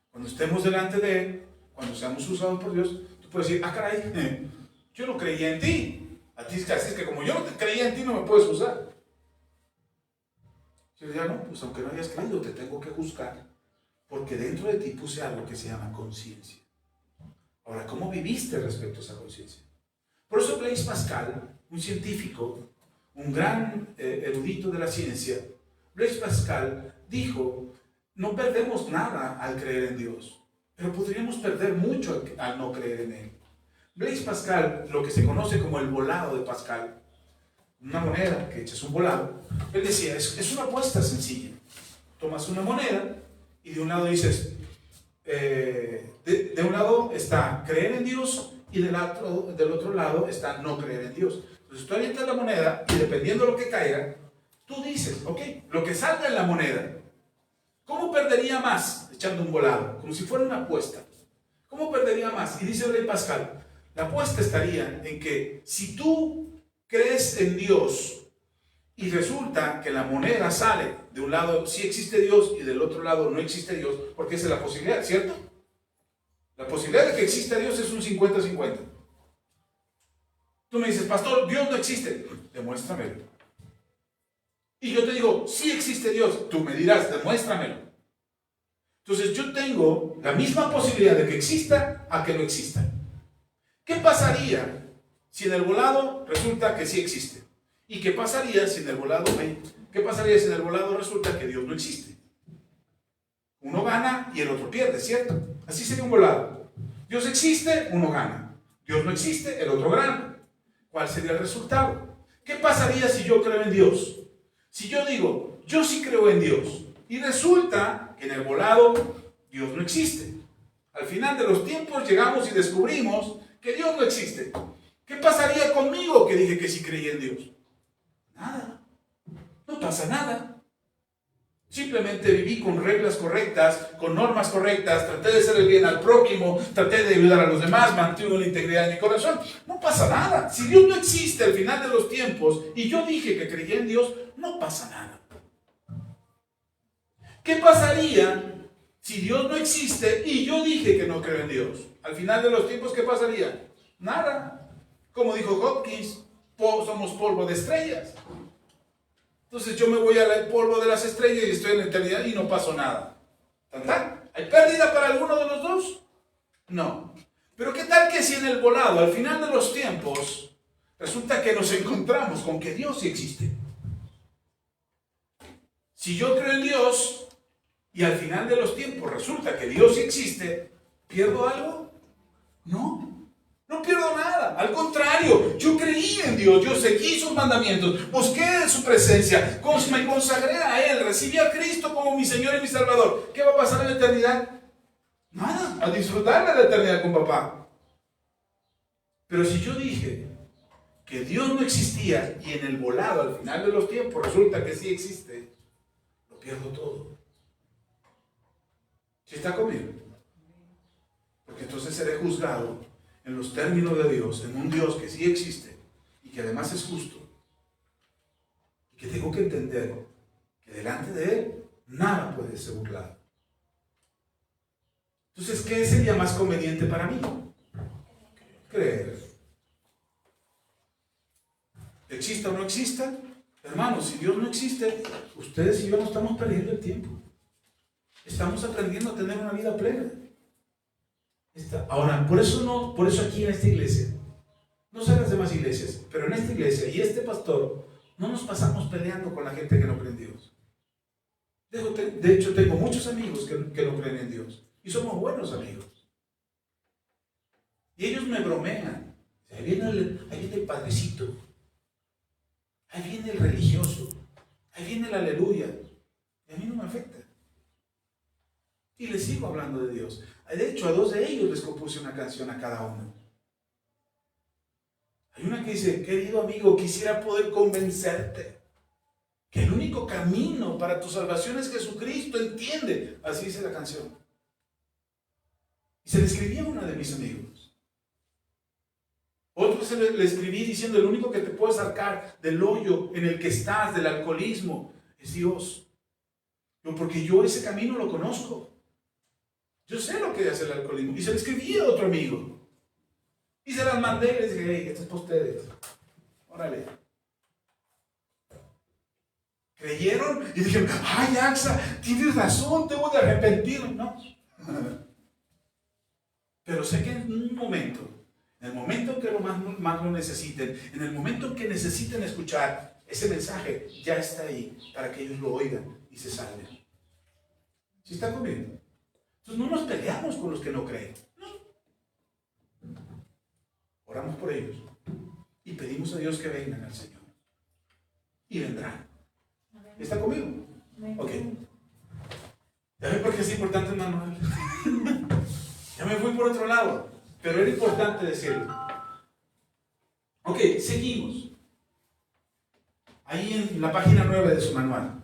cuando estemos delante de Él, cuando seamos usados por Dios, tú puedes decir, ah, caray, yo no creía en ti. Así es que como yo no te creía en ti, no me puedes usar. Yo diría, no, pues aunque no hayas creído, te tengo que juzgar, porque dentro de ti puse algo que se llama conciencia. Ahora, ¿cómo viviste respecto a esa conciencia? Por eso Blaise Pascal, un científico, un gran erudito de la ciencia, Blaise Pascal dijo, no perdemos nada al creer en Dios, pero podríamos perder mucho al no creer en Él. Blaise Pascal, lo que se conoce como el volado de Pascal, una moneda que echas un volado, él decía, es una apuesta sencilla. Tomas una moneda y de un lado dices, de un lado está creer en Dios y del otro lado está no creer en Dios. Entonces tú avientas la moneda y dependiendo de lo que caiga, tú dices, ok, lo que salga en la moneda, ¿cómo perdería más echando un volado? Como si fuera una apuesta. ¿Cómo perdería más? Y dice el rey Pascal, la apuesta estaría en que si tú crees en Dios y resulta que la moneda sale de un lado, sí existe Dios, y del otro lado no existe Dios, porque esa es la posibilidad, ¿cierto? La posibilidad de que exista Dios es un 50-50. Tú me dices, pastor, Dios no existe. Demuéstramelo. Y yo te digo, sí existe Dios. Tú me dirás, demuéstramelo. Entonces yo tengo la misma posibilidad de que exista a que no exista. ¿Qué pasaría si en el volado resulta que sí existe? ¿Y qué pasaría si en el volado resulta que Dios no existe? Uno gana y el otro pierde, ¿cierto? Así sería un volado. Dios existe, uno gana. Dios no existe, el otro gana. ¿Cuál sería el resultado? ¿Qué pasaría si yo creo en Dios? Si yo digo, yo sí creo en Dios, y resulta que en el volado Dios no existe. Al final de los tiempos llegamos y descubrimos que Dios no existe. ¿Qué pasaría conmigo que dije que sí creía en Dios? Nada. No pasa nada. Simplemente viví con reglas correctas, con normas correctas, traté de hacer el bien al prójimo, traté de ayudar a los demás, mantuve la integridad de mi corazón. No pasa nada. Si Dios no existe al final de los tiempos y yo dije que creía en Dios, no pasa nada. ¿Qué pasaría si Dios no existe y yo dije que no creo en Dios? Al final de los tiempos, ¿qué pasaría? Nada. Como dijo Hopkins, somos polvo de estrellas. Entonces yo me voy al polvo de las estrellas y estoy en la eternidad y no pasó nada. ¿Tan? ¿Hay pérdida para alguno de los dos? No. Pero ¿qué tal que si en el volado, al final de los tiempos, resulta que nos encontramos con que Dios sí existe? Si yo creo en Dios y al final de los tiempos resulta que Dios sí existe, ¿pierdo algo? No. No pierdo nada, al contrario, yo creí en Dios, yo seguí sus mandamientos, busqué su presencia, me consagré a Él, recibí a Cristo como mi Señor y mi Salvador. ¿Qué va a pasar en la eternidad? Nada, a disfrutar de la eternidad con papá. Pero si yo dije que Dios no existía y en el volado al final de los tiempos resulta que sí existe, lo pierdo todo. ¿Sí está conmigo? Porque entonces seré juzgado en los términos de Dios, en un Dios que sí existe y que además es justo, y que tengo que entender que delante de Él nada puede ser burlado. Entonces, ¿qué sería más conveniente para mí? Creer. ¿Exista o no exista? Hermanos, si Dios no existe, ustedes y yo no estamos perdiendo el tiempo. Estamos aprendiendo a tener una vida plena. Ahora, por eso aquí en esta iglesia, no sé en las demás iglesias, pero en esta iglesia y este pastor, no nos pasamos peleando con la gente que no cree en Dios. De hecho, tengo muchos amigos que no creen en Dios y somos buenos amigos. Y ellos me bromean. Ahí viene el padrecito, ahí viene el religioso, ahí viene el aleluya. Y a mí no me afecta. Y les sigo hablando de Dios. De hecho, a 2 de ellos les compuse una canción a cada uno. Hay una que dice, querido amigo, quisiera poder convencerte que el único camino para tu salvación es Jesucristo, entiende. Así dice la canción. Y se le escribí a una de mis amigos. Otro le escribí diciendo, el único que te puede sacar del hoyo en el que estás, del alcoholismo, es Dios. Porque yo ese camino lo conozco. Yo sé lo que es el alcoholismo. Y se le escribí a otro amigo. Y se las mandé y les dije, hey, esto es para ustedes. Órale. ¿Creyeron? Y dijeron, ay, Axa, tienes razón, debo de arrepentirme. No. Pero sé que en un momento, en el momento en que más lo necesiten, en el momento en que necesiten escuchar, ese mensaje ya está ahí para que ellos lo oigan y se salven. ¿Sí está conmigo? Entonces no nos peleamos con los que no creen. No. Oramos por ellos y pedimos a Dios que vengan al Señor. Y vendrán. ¿Está conmigo? Ok. ¿Ya ven por qué es importante el manual? Ya me fui por otro lado, pero era importante decirlo. Ok, seguimos. Ahí en la página 9 de su manual.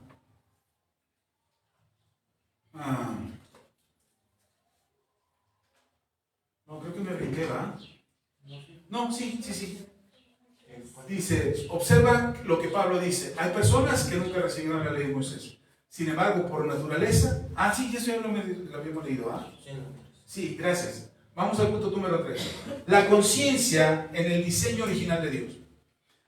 No, sí. Dice, observa lo que Pablo dice. Hay personas que nunca recibieron la ley de Moisés. Sin embargo, por naturaleza. Sí, eso ya lo habíamos leído. Sí, gracias. Vamos al punto número 3. La conciencia en el diseño original de Dios.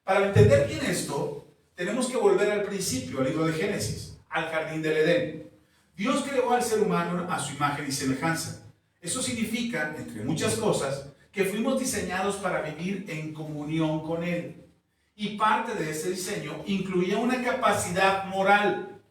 Para entender bien esto, tenemos que volver al principio, al libro de Génesis, al jardín del Edén. Dios creó al ser humano a su imagen y semejanza. Eso significa, entre muchas cosas, que fuimos diseñados para vivir en comunión con Él. Y parte de ese diseño incluía una capacidad moral.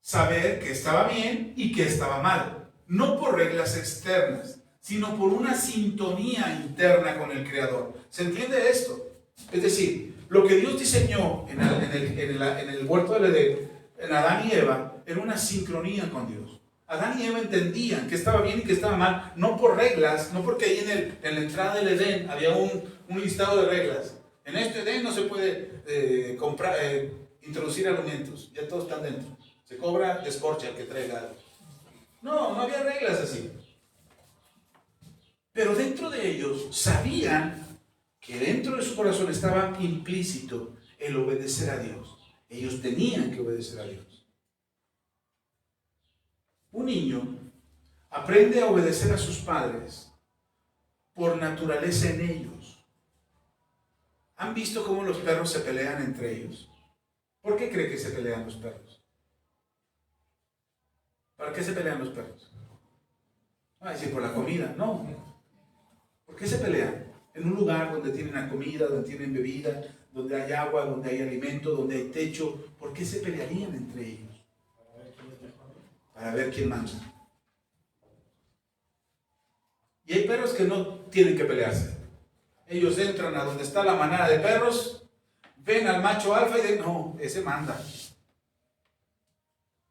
Saber que estaba bien y que estaba mal. No por reglas externas, sino por una sintonía interna con el Creador. ¿Se entiende esto? Es decir, lo que Dios diseñó en el huerto del Edén, en Adán y Eva, era una sincronía con Dios. Adán y Eva entendían que estaba bien y que estaba mal, no por reglas, no porque ahí en la entrada del Edén había un listado de reglas. En este Edén no se puede introducir alimentos, ya todos están dentro. Se cobra descorcha el que traiga algo. No había reglas así. Pero dentro de ellos sabían que dentro de su corazón estaba implícito el obedecer a Dios. Ellos tenían que obedecer a Dios. Un niño aprende a obedecer a sus padres por naturaleza en ellos. ¿Han visto cómo los perros se pelean entre ellos? ¿Por qué cree que se pelean los perros? ¿Para qué se pelean los perros? Sí, por la comida. No. ¿Por qué se pelean? En un lugar donde tienen la comida, donde tienen bebida, donde hay agua, donde hay alimento, donde hay techo. ¿Por qué se pelearían entre ellos? Para ver quién manda. Y hay perros que no tienen que pelearse. Ellos entran a donde está la manada de perros, ven al macho alfa y dicen, no, ese manda.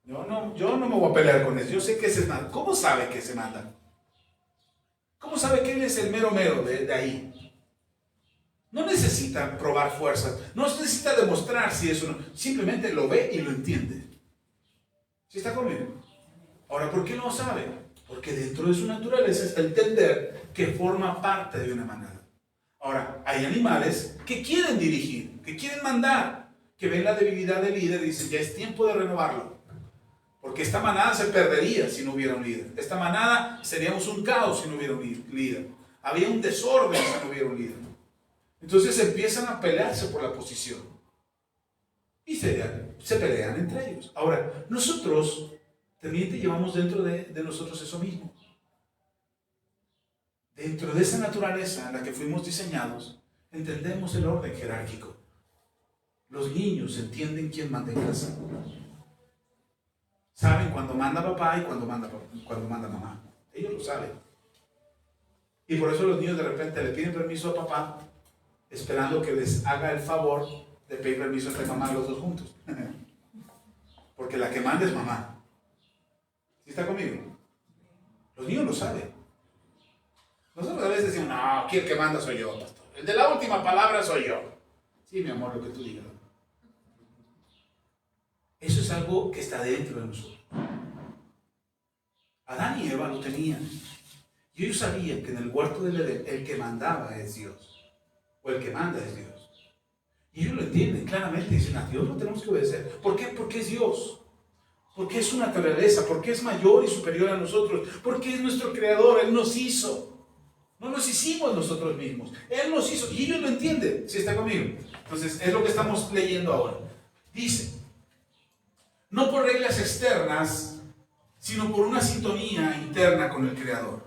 Yo no me voy a pelear con eso. Yo sé que ese manda. ¿Cómo sabe que ese manda? ¿Cómo sabe que él es el mero de ahí? No necesita probar fuerzas. No necesita demostrar si eso no. Simplemente lo ve y lo entiende. ¿Sí está conmigo? Ahora, ¿por qué no sabe? Porque dentro de su naturaleza está entender que forma parte de una manada. Ahora, hay animales que quieren dirigir, que quieren mandar, que ven la debilidad del líder y dicen, ya es tiempo de renovarlo. Porque esta manada se perdería si no hubiera un líder. Esta manada seríamos un caos si no hubiera un líder. Había un desorden si no hubiera un líder. Entonces empiezan a pelearse por la posición. Y se pelean entre ellos. Ahora, nosotros también llevamos dentro de nosotros eso mismo. Dentro de esa naturaleza en la que fuimos diseñados, entendemos el orden jerárquico. Los niños entienden quién manda en casa. Saben cuándo manda papá y cuándo manda mamá. Ellos lo saben. Y por eso los niños de repente le piden permiso a papá, esperando que les haga el favor de pedir permiso entre mamá los dos juntos. Porque la que manda es mamá. ¿Sí está conmigo? Los niños lo saben. Nosotros a veces decimos, no, aquí el que manda soy yo, pastor. El de la última palabra soy yo. Sí, mi amor, lo que tú digas. Eso es algo que está dentro de nosotros. Adán y Eva lo tenían. Y ellos sabían que en el huerto del Edén el que mandaba es Dios. O el que manda es Dios. Y ellos lo entienden claramente. Dicen, a Dios no tenemos que obedecer. ¿Por qué? Porque es Dios. Porque es su naturaleza. Porque es mayor y superior a nosotros. Porque es nuestro creador. Él nos hizo. No nos hicimos nosotros mismos. Él nos hizo. Y ellos lo entienden. ¿Sí está conmigo? Entonces, es lo que estamos leyendo ahora. Dice, no por reglas externas, sino por una sintonía interna con el Creador.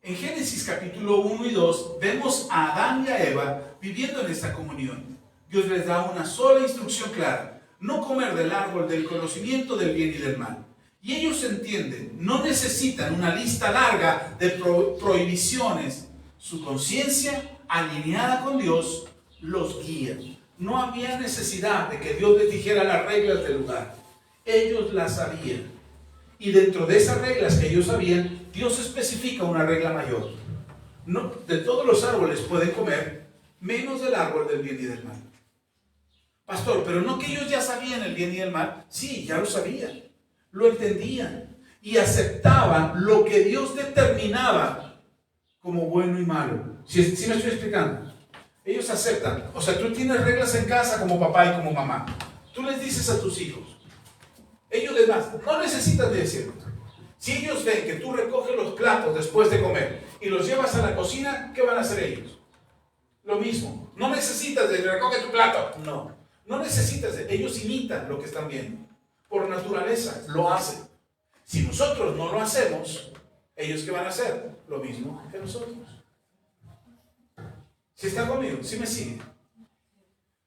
En Génesis capítulo 1 y 2 vemos a Adán y a Eva viviendo en esta comunión. Dios les da una sola instrucción clara: no comer del árbol del conocimiento del bien y del mal. Y ellos entienden, no necesitan una lista larga de prohibiciones. Su conciencia, alineada con Dios, los guía. No había necesidad de que Dios les dijera las reglas del lugar. Ellos las sabían. Y dentro de esas reglas que ellos sabían, Dios especifica una regla mayor. No, de todos los árboles pueden comer, menos del árbol del bien y del mal. Pastor, pero no que ellos ya sabían el bien y el mal. Sí, ya lo sabían. Lo entendían. Y aceptaban lo que Dios determinaba como bueno y malo. ¿Sí me estoy explicando? Ellos aceptan. O sea, tú tienes reglas en casa como papá y como mamá. Tú les dices a tus hijos. Ellos les dan. No necesitas de decirlo. Si ellos ven que tú recoges los platos después de comer y los llevas a la cocina, ¿qué van a hacer ellos? Lo mismo. No necesitas de recoge tu plato. No. No necesitas de. Ellos imitan lo que están viendo. Por naturaleza, lo hacen. Si nosotros no lo hacemos, ¿ellos qué van a hacer? Lo mismo que nosotros. ¿Sí está conmigo? ¿Sí me sigue?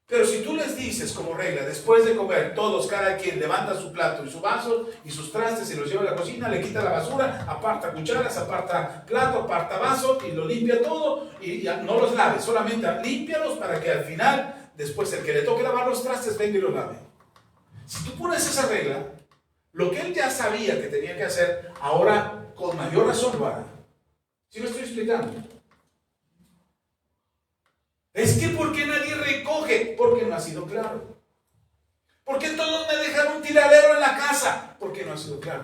Pero si tú les dices como regla, después de comer, todos, cada quien levanta su plato y su vaso y sus trastes y los lleva a la cocina, le quita la basura, aparta cucharas, aparta plato, aparta vaso y lo limpia todo y ya no los lave, solamente límpialos para que al final, después el que le toque lavar los trastes venga y los lave. Si tú pones esa regla, lo que él ya sabía que tenía que hacer, ahora con mayor razón lo hará. ¿Sí me estoy explicando? Es que ¿por qué nadie recoge? Porque no ha sido claro. ¿Por qué todos me dejan un tiradero en la casa? Porque no ha sido claro.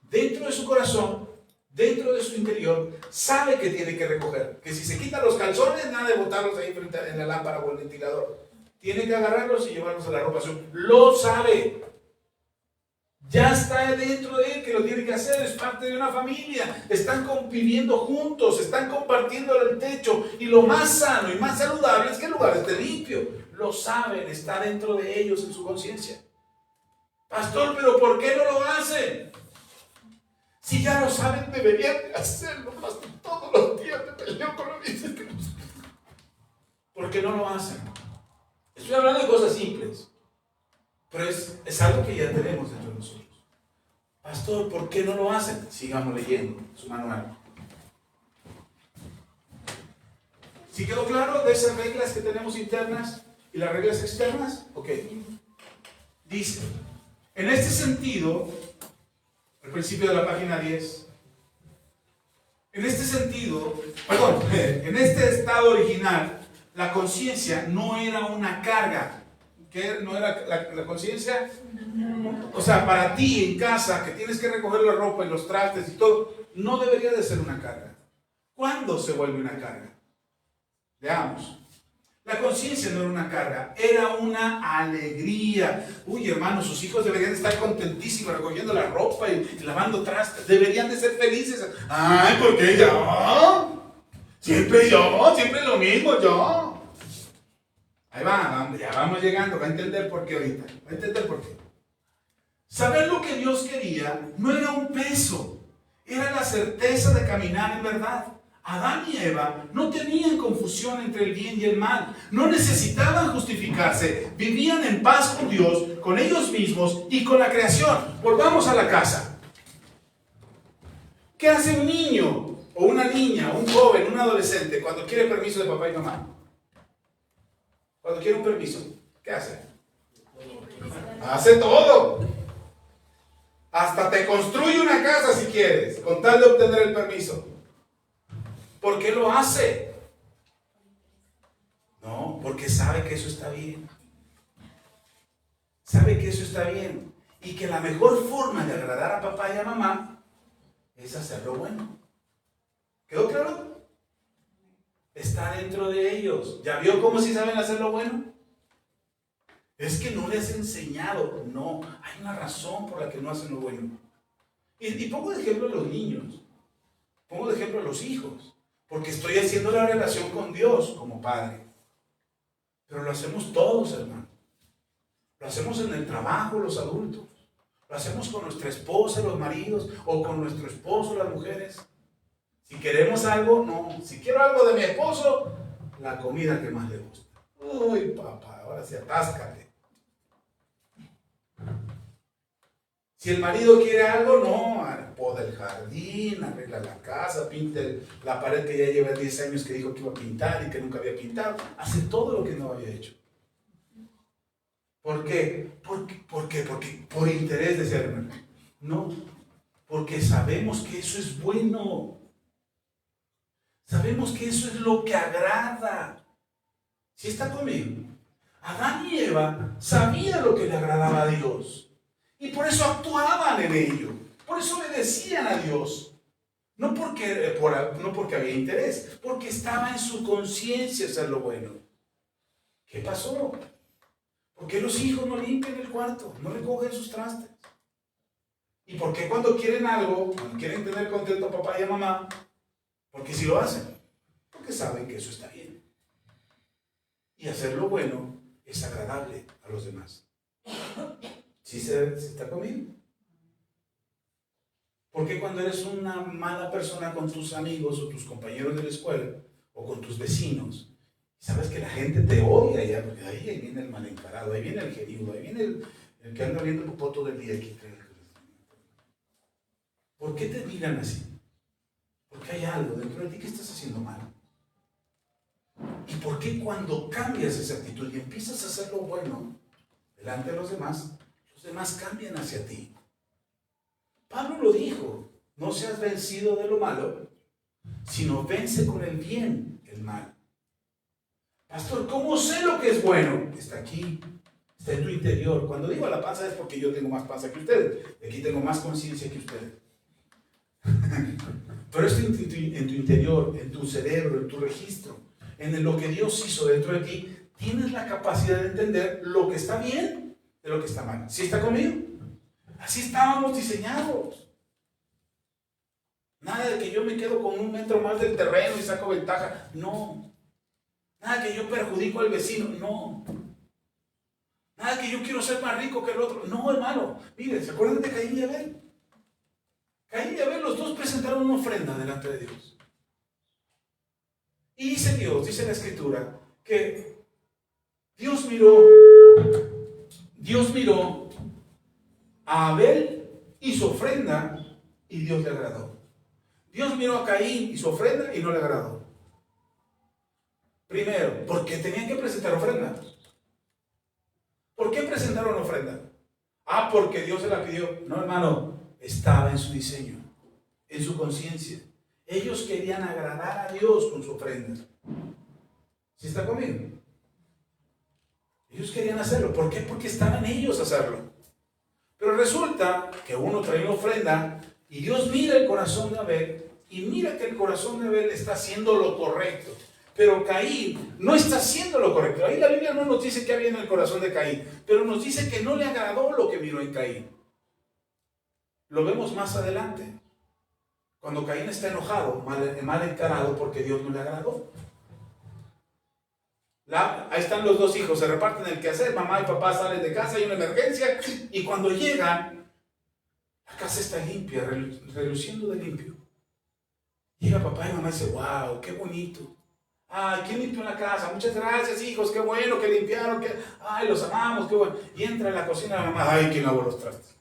Dentro de su corazón, dentro de su interior, sabe que tiene que recoger. Que si se quitan los calzones, nada de botarlos ahí frente en la lámpara o el ventilador. Tiene que agarrarlos y llevarlos a la ropa sucia. Lo sabe. Ya está dentro de él que lo tiene que hacer, es parte de una familia, están conviviendo juntos, están compartiendo el techo y lo más sano y más saludable es que el lugar esté limpio. Lo saben, está dentro de ellos en su conciencia. Pastor, pero ¿por qué no lo hacen? Si ya lo saben, deberían hacerlo, pastor. Todos los días me peleo con lo que dicen que no saben. ¿Por qué no lo hacen? Estoy hablando de cosas simples. Pero es algo que ya tenemos dentro de nosotros. Pastor, ¿por qué no lo hacen? Sigamos leyendo su manual. ¿Sí quedó claro de esas reglas que tenemos internas y las reglas externas? Ok. Dice, en este sentido, al principio de la página 10, en este estado original, la conciencia no era una carga. ¿Qué no era la conciencia? O sea, para ti en casa, que tienes que recoger la ropa y los trastes y todo, no debería de ser una carga. ¿Cuándo se vuelve una carga? Veamos. La conciencia no era una carga, era una alegría. Uy, hermano, sus hijos deberían estar contentísimos recogiendo la ropa y lavando trastes. Deberían de ser felices. Ay, ¿por qué yo? Siempre lo mismo yo. Ahí va, ya vamos llegando, va a entender por qué ahorita. Va a entender por qué. Saber lo que Dios quería no era un peso, era la certeza de caminar en verdad. Adán y Eva no tenían confusión entre el bien y el mal, no necesitaban justificarse, vivían en paz con Dios, con ellos mismos y con la creación. Volvamos a la casa. ¿Qué hace un niño o una niña, un joven, un adolescente cuando quiere permiso de papá y mamá? Cuando quiere un permiso, ¿qué hace? Hace todo. Hasta te construye una casa si quieres, con tal de obtener el permiso. ¿Por qué lo hace? No, porque sabe que eso está bien. Sabe que eso está bien. Y que la mejor forma de agradar a papá y a mamá es hacerlo bueno. ¿Quedó claro? Está dentro de ellos. ¿Ya vio cómo sí saben hacer lo bueno? Es que no les he enseñado. No, hay una razón por la que no hacen lo bueno. Y pongo de ejemplo a los niños. Pongo de ejemplo a los hijos. Porque estoy haciendo la relación con Dios como padre. Pero lo hacemos todos, hermano. Lo hacemos en el trabajo, los adultos. Lo hacemos con nuestra esposa, los maridos, o con nuestro esposo, las mujeres. Si queremos algo, no. Si quiero algo de mi esposo, la comida que más le gusta. Uy, papá, ahora sí, atáscate. Si el marido quiere algo, no. Poda el jardín, arregla la casa, pinta la pared que ya lleva 10 años que dijo que iba a pintar y que nunca había pintado. Hace todo lo que no había hecho. ¿Por qué? Porque por interés, decía el hermano. No, porque sabemos que eso es bueno. Sabemos que eso es lo que agrada. ¿Sí está conmigo? Adán y Eva sabían lo que le agradaba a Dios. Y por eso actuaban en ello. Por eso obedecían a Dios. No porque había interés, porque estaba en su conciencia hacer lo bueno. ¿Qué pasó? ¿Por qué los hijos no limpian el cuarto? No recogen sus trastes. ¿Y por qué cuando quieren algo, cuando quieren tener contento a papá y a mamá, porque si lo hacen? Porque saben que eso está bien. Y hacer lo bueno es agradable a los demás. ¿Sí se está conmigo? Porque cuando eres una mala persona con tus amigos o tus compañeros de la escuela o con tus vecinos, sabes que la gente te odia ya, porque ahí viene el mal encarado, ahí viene el gerido, ahí viene el que anda viendo popó todo el día aquí. ¿Por qué te miran así? Porque hay algo dentro de ti que estás haciendo mal. ¿Y por qué cuando cambias esa actitud y empiezas a hacer lo bueno delante de los demás cambian hacia ti? Pablo lo dijo: no seas vencido de lo malo, sino vence con el bien el mal. Pastor, ¿cómo sé lo que es bueno? Está aquí, está en tu interior. Cuando digo la panza es porque yo tengo más panza que ustedes. Aquí tengo más conciencia que ustedes. Pero esto en tu interior, en tu cerebro, en tu registro, en lo que Dios hizo dentro de ti, tienes la capacidad de entender lo que está bien de lo que está mal. ¿Sí está conmigo? Así estábamos diseñados. Nada de que yo me quedo con 1 metro más del terreno y saco ventaja. No. Nada que yo perjudico al vecino. No. Nada que yo quiero ser más rico que el otro. No, hermano. Miren, ¿se acuerdan de Caín y Abel? Caín y Abel, los dos presentaron una ofrenda delante de Dios. Y dice Dios, dice la Escritura, que Dios miró a Abel y su ofrenda y Dios le agradó. Dios miró a Caín y su ofrenda y no le agradó. Primero, porque tenían que presentar ofrenda. ¿Por qué presentaron ofrenda? Porque Dios se la pidió. No, hermano, estaba en su diseño, en su conciencia. Ellos querían agradar a Dios con su ofrenda. ¿Sí está conmigo? Ellos querían hacerlo. ¿Por qué? Porque estaban ellos a hacerlo. Pero resulta que uno trae una ofrenda y Dios mira el corazón de Abel y mira que el corazón de Abel está haciendo lo correcto. Pero Caín no está haciendo lo correcto. Ahí la Biblia no nos dice qué había en el corazón de Caín, pero nos dice que no le agradó lo que miró en Caín. Lo vemos más adelante. Cuando Caín está enojado, mal encarado porque Dios no le agradó. Ahí están los dos hijos, se reparten el quehacer, mamá y papá salen de casa, hay una emergencia, y cuando llegan, la casa está limpia, reluciendo de limpio. Llega papá y mamá y dice: wow, qué bonito. Ay, ¿quién limpió la casa? Muchas gracias, hijos, qué bueno que limpiaron, ay, los amamos, qué bueno. Y entra en la cocina la mamá: ay, ¿quién lavó los trastes?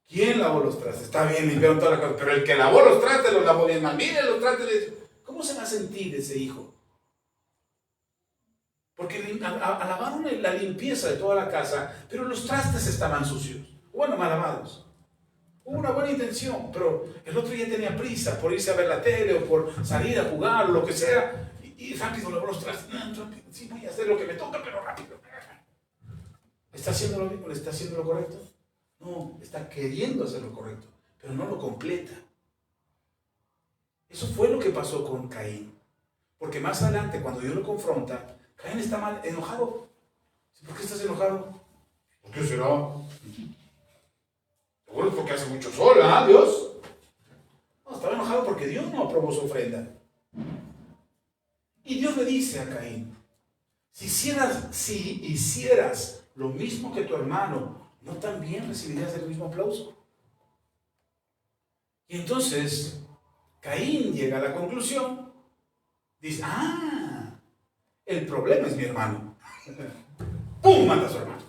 ¿Quién lavó los trastes? Está bien, limpiaron toda la casa, pero el que lavó los trastes los lavó bien mal. Miren los trastes. ¿Cómo se va a sentir ese hijo? Porque alabaron la limpieza de toda la casa, pero los trastes estaban sucios. Bueno, mal lavados. Hubo una buena intención, pero el otro ya tenía prisa por irse a ver la tele o por salir a jugar o lo que sea. Y rápido lavó los trastes. Rápido, sí, voy a hacer lo que me toca, pero rápido. ¿Está haciendo lo mismo? ¿Está haciendo lo correcto? No, está queriendo hacer lo correcto, pero no lo completa. Eso fue lo que pasó con Caín. Porque más adelante, cuando Dios lo confronta, Caín está mal, enojado. ¿Por qué estás enojado? ¿Por qué será? Seguro es porque hace mucho sol, ¿ah, Dios? No, estaba enojado porque Dios no aprobó su ofrenda. Y Dios le dice a Caín: si hicieras lo mismo que tu hermano, ¿no también recibirías el mismo aplauso? Y entonces Caín llega a la conclusión, dice: el problema es mi hermano. ¡Pum! Mata a su hermano.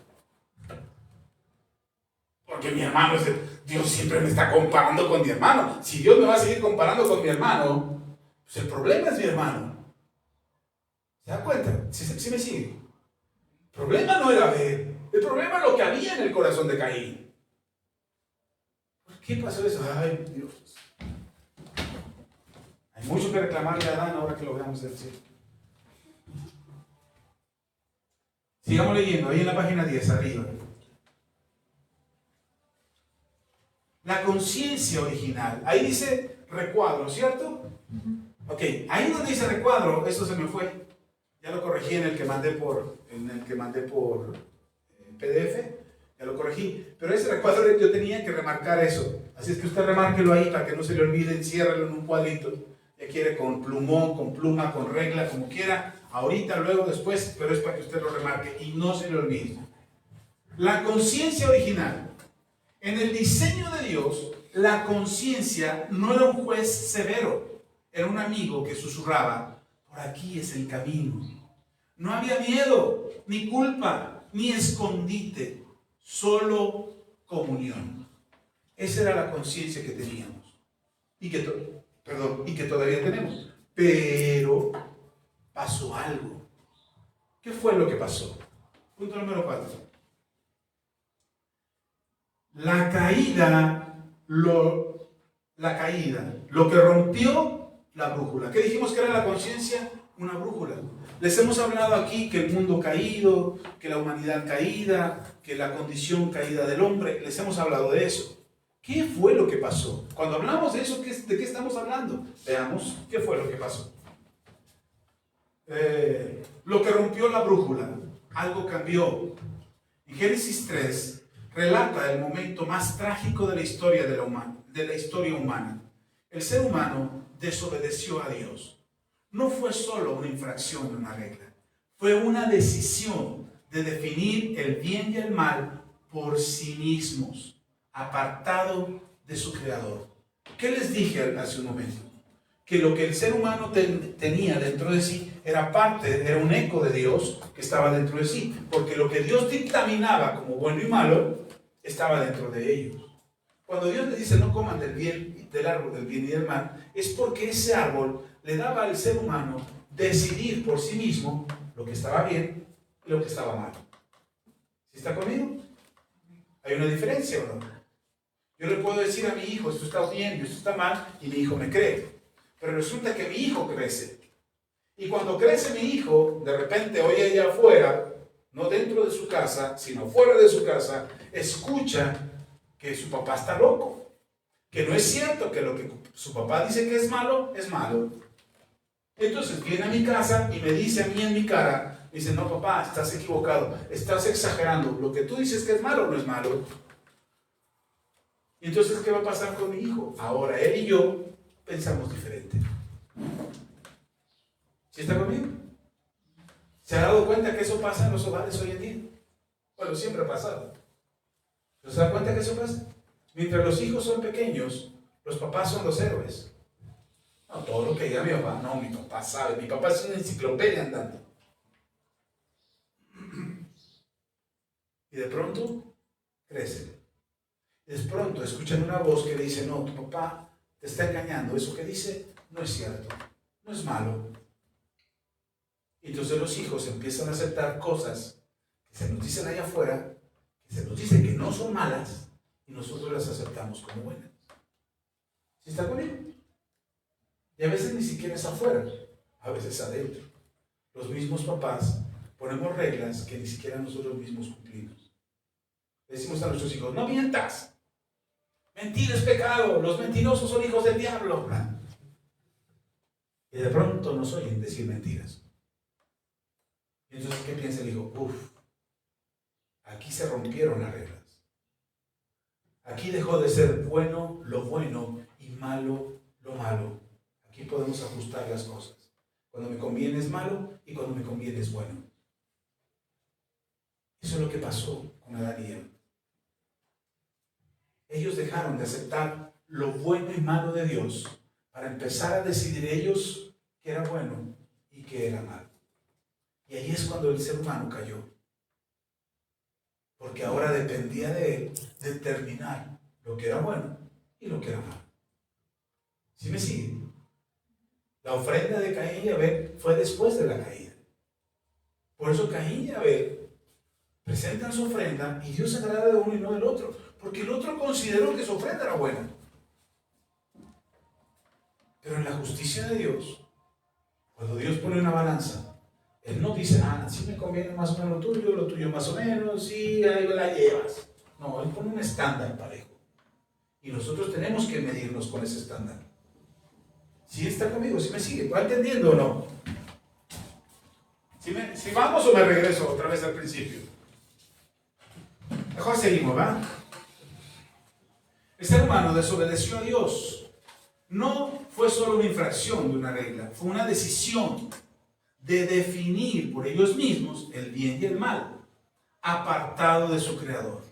Porque mi hermano Dios siempre me está comparando con mi hermano. Si Dios me va a seguir comparando con mi hermano, pues el problema es mi hermano. ¿Se da cuenta? ¿Sí me sigue? El problema no era Abel. El problema es lo que había en el corazón de Caín. ¿Por qué pasó eso? Ay, Dios. Hay mucho que reclamarle a Adán ahora que lo veamos del cielo. Sigamos leyendo, ahí en la página 10, arriba. La conciencia original. Ahí dice recuadro, ¿cierto? Ok, ahí donde dice recuadro, eso se me fue. Ya lo corregí en el que mandé por PDF, ya lo corregí. Pero ese recuadro yo tenía que remarcar eso. Así es que usted remárquelo ahí para que no se le olvide, enciérralo en un cuadrito. Ya quiere con plumón, con pluma, con regla, como quiera. Ahorita, luego, después, pero es para que usted lo remarque y no se le olvide. La conciencia original. En el diseño de Dios, la conciencia no era un juez severo, era un amigo que susurraba, por aquí es el camino. No había miedo, ni culpa, ni escondite, solo comunión. Esa era la conciencia que teníamos y que todavía tenemos. Pero pasó algo. ¿Qué fue lo que pasó? Punto número 4. La caída, lo que rompió la brújula. ¿Qué dijimos que era la conciencia? Una brújula. Les hemos hablado aquí que el mundo caído, que la humanidad caída, que la condición caída del hombre. Les hemos hablado de eso. ¿Qué fue lo que pasó? Cuando hablamos de eso, ¿de qué estamos hablando? Veamos qué fue lo que pasó. Lo que rompió la brújula, algo cambió. En Génesis 3 relata el momento más trágico de la historia humana. El ser humano desobedeció a Dios. No fue solo una infracción de una regla, fue una decisión de definir el bien y el mal por sí mismos, apartado de su Creador. ¿Qué les dije hace un momento? Que lo que el ser humano tenía dentro de sí era un eco de Dios que estaba dentro de sí, porque lo que Dios dictaminaba como bueno y malo estaba dentro de ellos. Cuando Dios le dice no coman del árbol del bien y del mal, es porque ese árbol le daba al ser humano decidir por sí mismo lo que estaba bien y lo que estaba mal. ¿Sí está conmigo? ¿Hay una diferencia o no? Yo le puedo decir a mi hijo, esto está bien y esto está mal, y mi hijo me cree. Pero resulta que mi hijo crece. Y cuando crece mi hijo, de repente oye allá afuera, no dentro de su casa, sino fuera de su casa, escucha que su papá está loco. Que no es cierto, que lo que su papá dice que es malo, es malo. Entonces viene a mi casa y me dice a mí en mi cara, me dice, no papá, estás equivocado, estás exagerando, lo que tú dices que es malo no es malo. Y entonces, ¿qué va a pasar con mi hijo? Ahora él y yo pensamos diferente. ¿Sí está conmigo? ¿Se ha dado cuenta que eso pasa en los hogares hoy en día? Bueno, siempre ha pasado. ¿Se da cuenta que eso pasa? Mientras los hijos son pequeños, los papás son los héroes. No, todo lo que diga mi papá, no, mi papá sabe, mi papá es una enciclopedia andando. Y de pronto crecen. Y de pronto escuchan una voz que le dice, no, tu papá te está engañando, eso que dice no es cierto, no es malo. Y entonces los hijos empiezan a aceptar cosas que se nos dicen allá afuera, que se nos dicen que no son malas, y nosotros las aceptamos como buenas. ¿Sí está conmigo? Y a veces ni siquiera es afuera, a veces adentro. Los mismos papás ponemos reglas que ni siquiera nosotros mismos cumplimos. Le decimos a nuestros hijos, no mientas. Mentir es pecado, los mentirosos son hijos del diablo. Y de pronto nos oyen decir mentiras. Y entonces, ¿qué piensa el hijo? Aquí se rompieron las reglas. Aquí dejó de ser bueno lo bueno y malo lo malo. Aquí podemos ajustar las cosas. Cuando me conviene es malo y cuando me conviene es bueno. Eso es lo que pasó con Adán y Eva. Ellos dejaron de aceptar lo bueno y malo de Dios para empezar a decidir ellos qué era bueno y qué era malo. Y ahí es cuando el ser humano cayó. Porque ahora dependía de él determinar lo que era bueno y lo que era malo. ¿Sí me siguen? La ofrenda de Caín y Abel fue después de la caída. Por eso Caín y Abel presentan su ofrenda y Dios se agrada de uno y no del otro. Porque el otro consideró que su ofrenda era buena. Pero en la justicia de Dios, cuando Dios pone una balanza, Él no dice, sí me conviene más o menos lo tuyo más o menos, sí, ahí la llevas. No, Él pone un estándar parejo. Y nosotros tenemos que medirnos con ese estándar. ¿Sí está conmigo? ¿Sí me sigue? ¿Va entendiendo o no? ¿Si vamos o me regreso otra vez al principio? Mejor seguimos, ¿va? El ser humano desobedeció a Dios. No fue solo una infracción de una regla, fue una decisión de definir por ellos mismos el bien y el mal, apartado de su creador.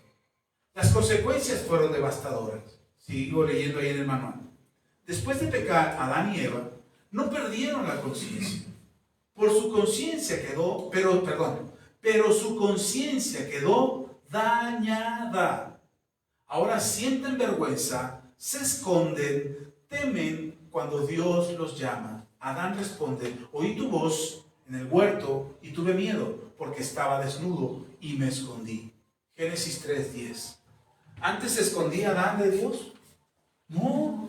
Las consecuencias fueron devastadoras. Sigo leyendo ahí en el manual. Después de pecar, Adán y Eva no perdieron la conciencia. Por su conciencia quedó, pero su conciencia quedó dañada. Ahora sienten vergüenza, se esconden, temen cuando Dios los llama. Adán responde: oí tu voz en el huerto y tuve miedo porque estaba desnudo y me escondí. Génesis 3:10. ¿Antes se escondía Adán de Dios? No.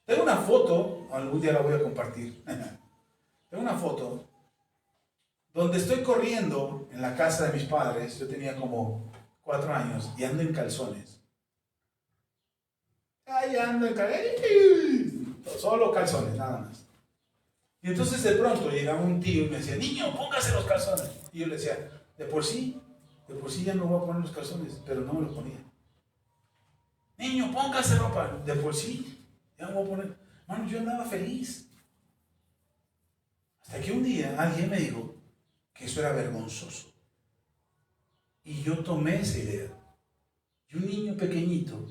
Tengo una foto, algún día la voy a compartir. Tengo una foto donde estoy corriendo en la casa de mis padres. Yo tenía como 4 años y ando en calzones. Ahí ando en calzones. Solo calzones, nada más. Y entonces de pronto llegaba un tío y me decía: niño, póngase los calzones. Y yo le decía: de por sí ya no voy a poner los calzones, pero no me los ponía. Niño, póngase ropa. De por sí ya no voy a poner. Mano, yo andaba feliz. Hasta que un día alguien me dijo que eso era vergonzoso. Y yo tomé esa idea. Y un niño pequeñito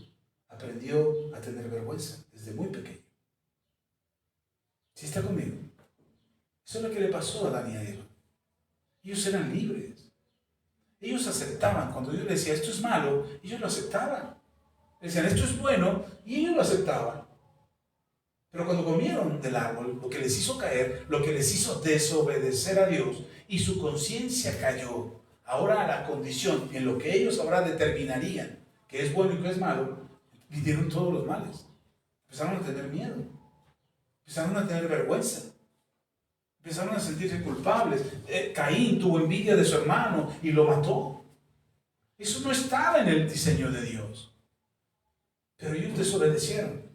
aprendió a tener vergüenza desde muy pequeño. ¿Sí está conmigo? Eso es lo que le pasó a Adán y a Eva. Ellos eran libres. Ellos aceptaban. Cuando Dios les decía: esto es malo, ellos lo aceptaban. Decían: esto es bueno, y ellos lo aceptaban. Pero cuando comieron del árbol, lo que les hizo caer, lo que les hizo desobedecer a Dios, y su conciencia cayó. Ahora la condición en lo que ellos ahora determinarían que es bueno y que es malo, vinieron todos los males. Empezaron a tener miedo. Empezaron a tener vergüenza. Empezaron a sentirse culpables. Caín tuvo envidia de su hermano y lo mató. Eso no estaba en el diseño de Dios. Pero ellos desobedecieron.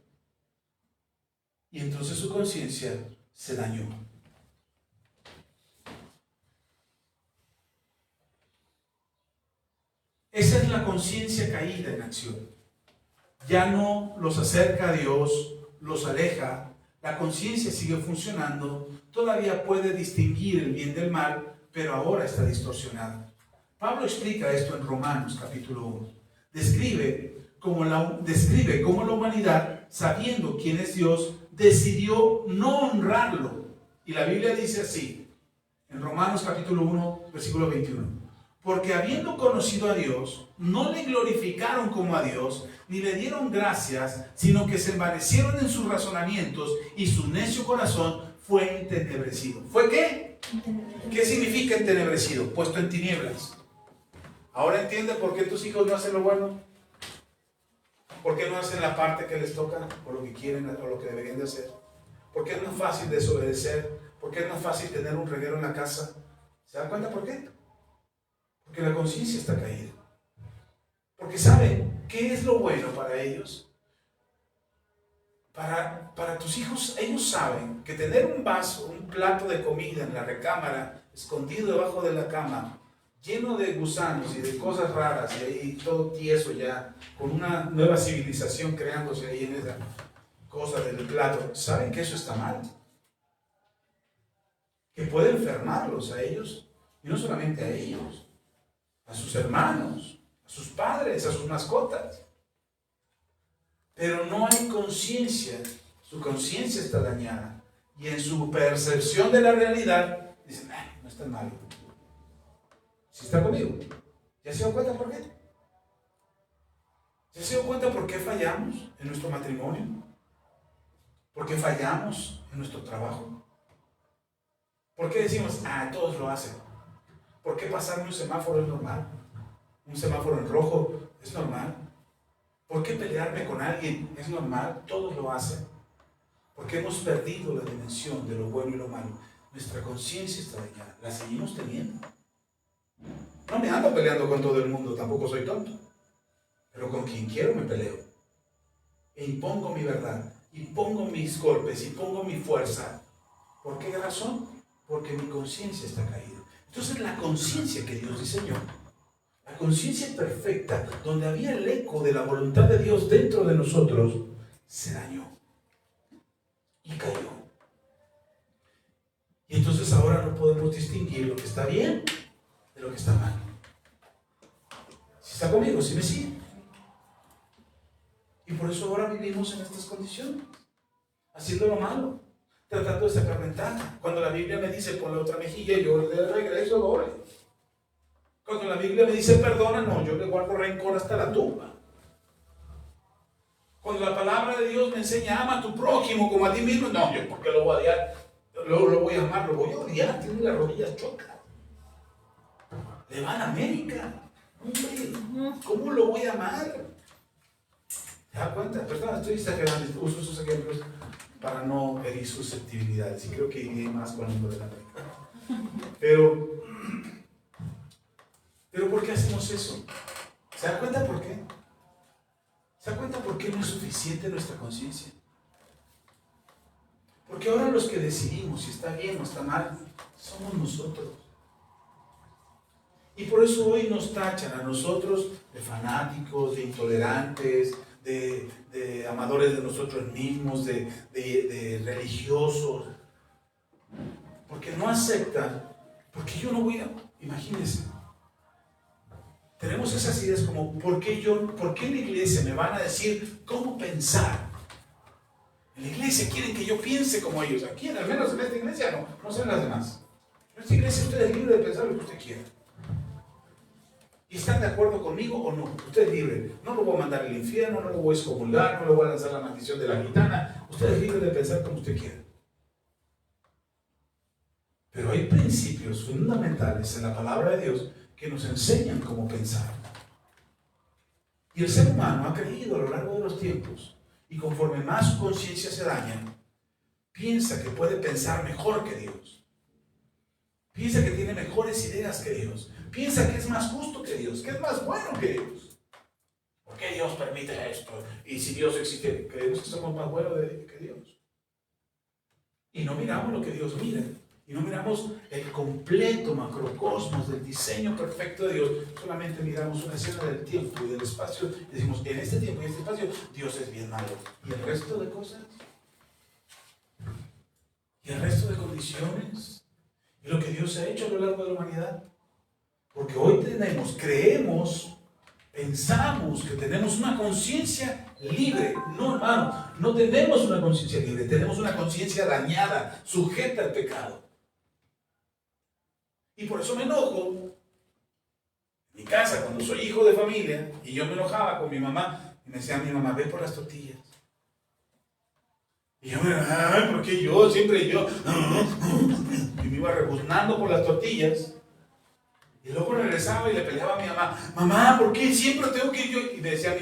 Y entonces su conciencia se dañó. Esa es la conciencia caída en acción. Ya no los acerca a Dios, los aleja. La conciencia sigue funcionando, todavía puede distinguir el bien del mal, pero ahora está distorsionada. Pablo explica esto en Romanos capítulo 1. Describe cómo la humanidad, sabiendo quién es Dios, decidió no honrarlo. Y la Biblia dice así, en Romanos capítulo 1, versículo 21. Porque habiendo conocido a Dios, no le glorificaron como a Dios, ni le dieron gracias, sino que se envanecieron en sus razonamientos y su necio corazón fue entenebrecido. ¿Fue qué? ¿Qué significa entenebrecido? Puesto en tinieblas. ¿Ahora entiende por qué tus hijos no hacen lo bueno? ¿Por qué no hacen la parte que les toca o lo que quieren o lo que deberían de hacer? ¿Por qué es más fácil desobedecer? ¿Por qué es más fácil tener un reguero en la casa? ¿Se dan cuenta por qué? Porque la conciencia está caída. Porque saben qué es lo bueno para ellos. Para tus hijos, ellos saben que tener un vaso, un plato de comida en la recámara, escondido debajo de la cama, lleno de gusanos y de cosas raras, y ahí todo tieso ya, con una nueva civilización creándose ahí en esa cosa del plato, saben que eso está mal. Que puede enfermarlos a ellos, y no solamente a ellos, a sus hermanos, a sus padres, a sus mascotas. Pero no hay conciencia, su conciencia está dañada. Y en su percepción de la realidad, dicen: no es tan malo. ¿Sí está conmigo? ¿Ya se dio cuenta por qué? ¿Ya se dio cuenta por qué fallamos en nuestro matrimonio? ¿Por qué fallamos en nuestro trabajo? ¿Por qué decimos: todos lo hacen? ¿Por qué pasarme un semáforo es normal? Un semáforo en rojo es normal. ¿Por qué pelearme con alguien es normal? Todos lo hacen. Porque hemos perdido la dimensión de lo bueno y lo malo. Nuestra conciencia está dañada. La seguimos teniendo. No me ando peleando con todo el mundo, tampoco soy tonto. Pero con quien quiero me peleo. E impongo mi verdad. y pongo mis golpes y pongo mi fuerza. ¿Por qué razón? Porque mi conciencia está caída. Entonces la conciencia que Dios diseñó, la conciencia perfecta, donde había el eco de la voluntad de Dios dentro de nosotros, se dañó y cayó. Y entonces ahora no podemos distinguir lo que está bien de lo que está mal. Si está conmigo, si me sigue. Y por eso ahora vivimos en estas condiciones, haciendo lo malo, tratando de sacar ventaja. Cuando la Biblia me dice pon la otra mejilla, yo le regreso doble. Cuando la Biblia me dice perdona, no, yo le guardo rencor hasta la tumba. Cuando la palabra de Dios me enseña ama a tu prójimo como a ti mismo, no, yo porque lo voy a odiar, lo voy a amar, lo voy a odiar, tiene las rodillas chocas. Le van a América. ¿Cómo lo voy a amar? ¿Te das cuenta? Perdón, estoy exagerando, uso esos ejemplos para no herir susceptibilidades, y creo que iré más con el de la América. Pero ¿por qué hacemos eso? ¿Se da cuenta por qué? ¿Se da cuenta por qué no es suficiente nuestra conciencia? Porque ahora los que decidimos si está bien o está mal, somos nosotros. Y por eso hoy nos tachan a nosotros de fanáticos, de intolerantes, de amadores de nosotros mismos, de religiosos. Porque no aceptan, porque yo no voy a... Imagínense, tenemos esas ideas como, ¿por qué en la iglesia me van a decir cómo pensar? En la iglesia quieren que yo piense como ellos. Aquí, al menos en esta iglesia, no sé en las demás. En esta iglesia usted es libre de pensar lo que usted quiera. ¿Y están de acuerdo conmigo o no? Usted es libre. No lo voy a mandar al infierno, no lo voy a excomulgar, no le voy a lanzar la maldición de la gitana. Usted es libre de pensar como usted quiera. Pero hay principios fundamentales en la palabra de Dios que nos enseñan cómo pensar. Y el ser humano ha creído a lo largo de los tiempos, y conforme más su conciencia se daña, piensa que puede pensar mejor que Dios. Piensa que tiene mejores ideas que Dios. Piensa que es más justo que Dios, que es más bueno que Dios. ¿Por qué Dios permite esto? Y si Dios existe, creemos que somos más buenos que Dios. Y no miramos lo que Dios mira. Y no miramos el completo macrocosmos del diseño perfecto de Dios. Solamente miramos una escena del tiempo y del espacio. Y decimos, en este tiempo y este espacio, Dios es bien malo. ¿Y el resto de cosas? ¿Y el resto de condiciones? ¿Y lo que Dios ha hecho a lo largo de la humanidad? Porque hoy creemos, pensamos que tenemos una conciencia libre. No, hermano, no tenemos una conciencia libre, tenemos una conciencia dañada, sujeta al pecado. Y por eso me enojo. En mi casa, cuando soy hijo de familia, y yo me enojaba con mi mamá, y me decía mi mamá, ve por las tortillas. Y yo porque yo, y me iba rebuznando por las tortillas. Y luego regresaba y le peleaba a mi mamá, mamá, ¿por qué siempre tengo que ir yo? Y me decía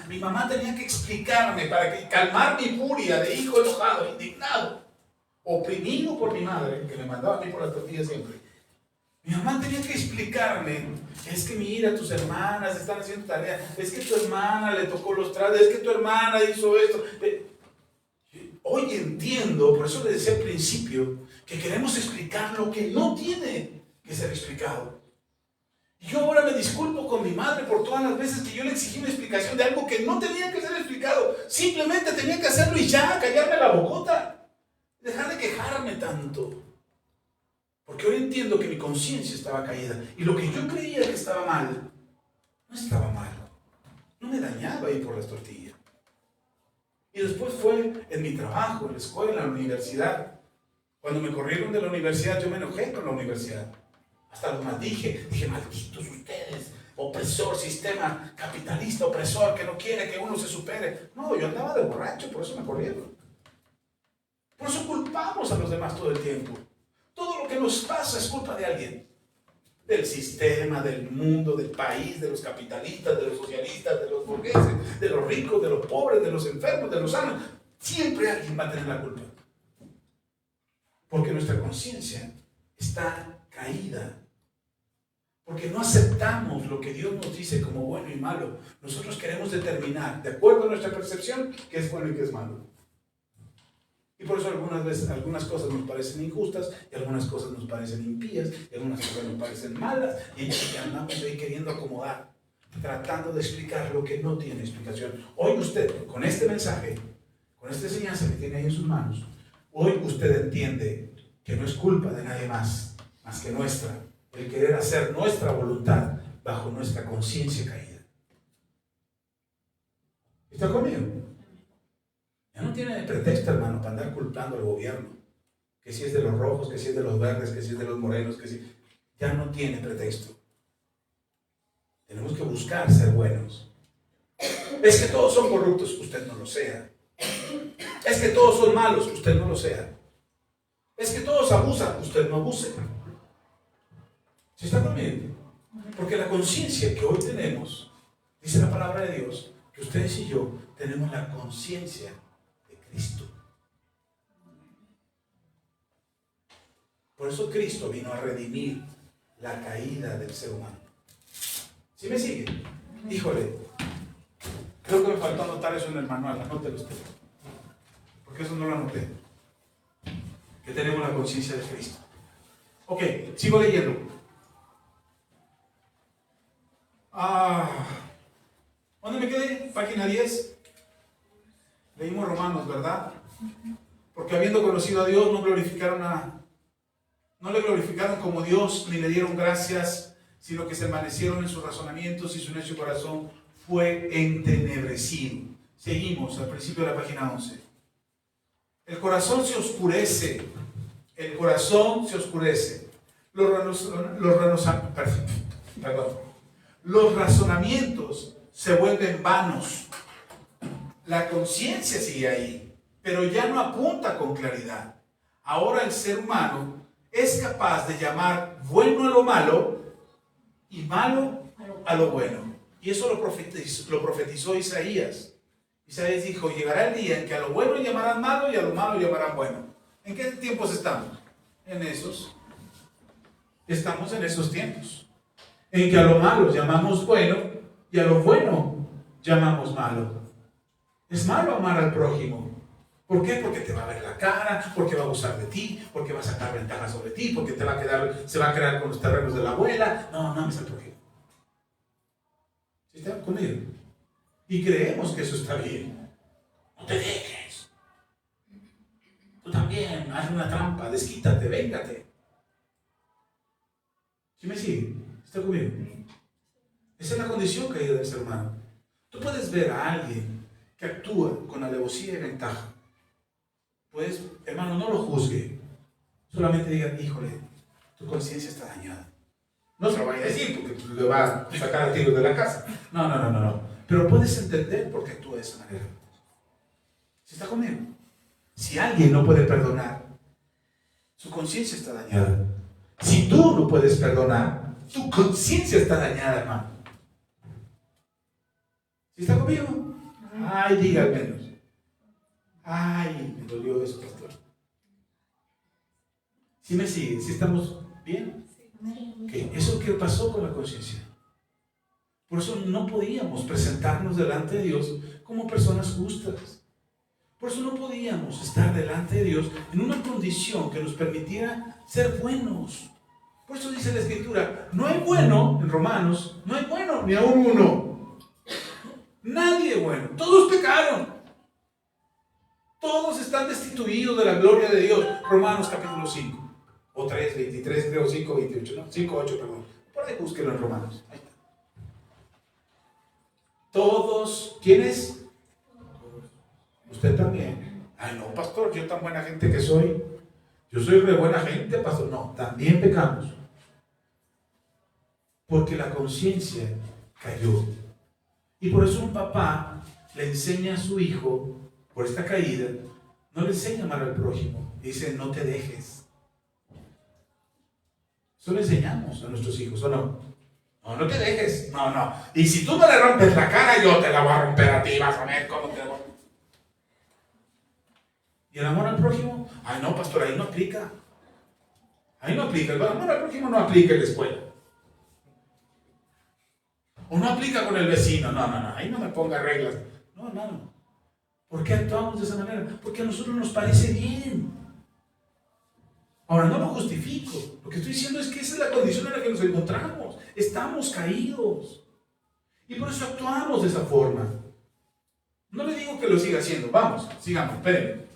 mi mamá tenía que explicarme para calmar mi furia de hijo enojado, indignado, oprimido por mi madre, que me mandaba a mí por las tortillas siempre. Mi mamá tenía que explicarme, es que mira, tus hermanas están haciendo tarea, es que tu hermana le tocó los trastes, es que tu hermana hizo esto. Hoy entiendo, por eso le decía al principio, que queremos explicar lo que no tiene que ser explicado. Y yo ahora me disculpo con mi madre por todas las veces que yo le exigí una explicación de algo que no tenía que ser explicado. Simplemente tenía que hacerlo y ya, callarme la bocota. Dejar de quejarme tanto. Porque hoy entiendo que mi conciencia estaba caída. Y lo que yo creía que estaba mal, no estaba mal. No me dañaba ir por las tortillas. Y después fue en mi trabajo, en la escuela, en la universidad. Cuando me corrieron de la universidad, yo me enojé con la universidad. Hasta los maldije. Dije, malditos ustedes, opresor, sistema capitalista, opresor, que no quiere que uno se supere. No, yo andaba de borracho, por eso me corrieron. Por eso culpamos a los demás todo el tiempo. Todo lo que nos pasa es culpa de alguien. Del sistema, del mundo, del país, de los capitalistas, de los socialistas, de los burgueses, de los ricos, de los pobres, de los enfermos, de los sanos. Siempre alguien va a tener la culpa. Porque nuestra conciencia está caída. Porque no aceptamos lo que Dios nos dice como bueno y malo. Nosotros queremos determinar, de acuerdo a nuestra percepción, qué es bueno y qué es malo. Y por eso algunas veces algunas cosas nos parecen injustas, y algunas cosas nos parecen impías, y algunas cosas nos parecen malas, y andamos ahí queriendo acomodar, tratando de explicar lo que no tiene explicación. Hoy usted, con este mensaje, con esta enseñanza que tiene ahí en sus manos, hoy usted entiende que no es culpa de nadie más que nuestra, el querer hacer nuestra voluntad bajo nuestra conciencia caída. ¿Está conmigo? Ya no tiene pretexto, hermano, para andar culpando al gobierno, que si es de los rojos, que si es de los verdes, que si es de los morenos, que si... Ya no tiene pretexto. Tenemos que buscar ser buenos. Es que todos son corruptos, usted no lo sea. Es que todos son malos, usted no lo sea. Es que todos abusan, usted no abuse. ¿Sí está conmigo? Porque la conciencia que hoy tenemos, dice la palabra de Dios, que ustedes y yo tenemos la conciencia de Cristo. Por eso Cristo vino a redimir la caída del ser humano. ¿Sí me sigue? Híjole, creo que me faltó anotar eso en el manual, anótelo usted. Porque eso no lo anoté. Que tenemos la conciencia de Cristo. Ok, sigo leyendo. ¿Dónde me quedé? Página 10. Leímos Romanos, ¿verdad? Porque habiendo conocido a Dios, no le glorificaron como Dios, ni le dieron gracias, sino que se envanecieron en sus razonamientos y su necio corazón fue entenebrecido. Seguimos al principio de la página 11. El corazón se oscurece. El corazón se oscurece. Los razonamientos se vuelven vanos. La conciencia sigue ahí, pero ya no apunta con claridad. Ahora el ser humano es capaz de llamar bueno a lo malo y malo a lo bueno. Y eso lo profetizó Isaías. Isaías dijo, llegará el día en que a lo bueno llamarán malo y a lo malo llamarán bueno. ¿En qué tiempos estamos? Estamos en esos tiempos. En que a lo malo llamamos bueno y a lo bueno llamamos malo. Es malo amar al prójimo. ¿Por qué? Porque te va a ver la cara, porque va a abusar de ti, porque va a sacar ventaja sobre ti, porque se va a quedar con los terrenos de la abuela. No, no ames al prójimo. ¿Sí está conmigo? Y creemos que eso está bien. No te dejes. Tú también, haz una trampa, desquítate, véngate. ¿Sí me sigue? ¿Está conmigo? Esa es la condición caída del ser humano. Tú puedes ver a alguien que actúa con alevosía y ventaja. Pues, hermano, no lo juzgue. Solamente diga, híjole, tu conciencia está dañada. No se lo vaya a decir porque le va a sacar a tiros de la casa. No. Pero puedes entender por qué actúa de esa manera. ¿Sí está conmigo? Si alguien no puede perdonar, su conciencia está dañada. Si tú no puedes perdonar, tu conciencia está dañada, hermano. ¿Sí está conmigo? Ay, diga al menos. Ay, me dolió eso, pastor. ¿Sí me sigue? ¿Sí estamos bien? Okay. Eso que pasó con la conciencia. Por eso no podíamos presentarnos delante de Dios como personas justas. Por eso no podíamos estar delante de Dios en una condición que nos permitiera ser buenos. Por eso dice la Escritura, no hay bueno, en Romanos, no hay bueno ni aún uno. Nadie bueno. Todos pecaron. Todos están destituidos de la gloria de Dios. Romanos capítulo 5. O 3, 23, creo, 5, 28, ¿no? 5, 8, perdón. Por ahí búsquelo en Romanos. Ahí está. Todos, ¿quiénes? Usted también. Ay, no, pastor, yo tan buena gente que soy. Yo soy re buena gente, pastor. No, también pecamos. Porque la conciencia cayó. Y por eso un papá le enseña a su hijo, por esta caída, no le enseña a amar al prójimo. Dice, no te dejes. Eso le enseñamos a nuestros hijos, ¿o no? No, no te dejes. No. Y si tú me le rompes la cara, yo te la voy a romper a ti. Vas a ver cómo te voy. ¿Y el amor al prójimo? Ay, no, pastor, ahí no aplica. Ahí no aplica. El amor al prójimo no aplica en la escuela. O no aplica con el vecino. No. Ahí no me ponga reglas. No. ¿Por qué actuamos de esa manera? Porque a nosotros nos parece bien. Ahora, no lo justifico. Lo que estoy diciendo es que esa es la condición en la que nos encontramos. Estamos caídos. Y por eso actuamos de esa forma. No le digo que lo siga haciendo. Vamos, sigamos, espérenme.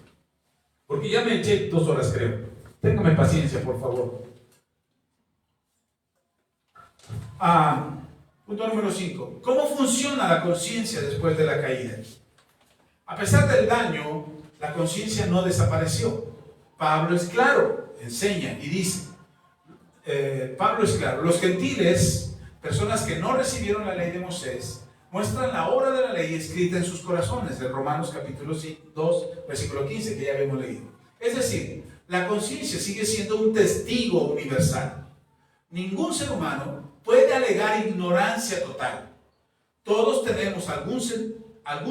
Porque ya me eché 2 horas, creo. Téngame paciencia, por favor. Punto número 5. ¿Cómo funciona la conciencia después de la caída? A pesar del daño, la conciencia no desapareció. Pablo es claro, enseña y dice, Pablo es claro, los gentiles, personas que no recibieron la ley de Moisés, muestran la obra de la ley escrita en sus corazones, de Romanos capítulo 2, versículo 15, que ya habíamos leído. Es decir, la conciencia sigue siendo un testigo universal. Ningún ser humano puede alegar ignorancia total. Todos tenemos algún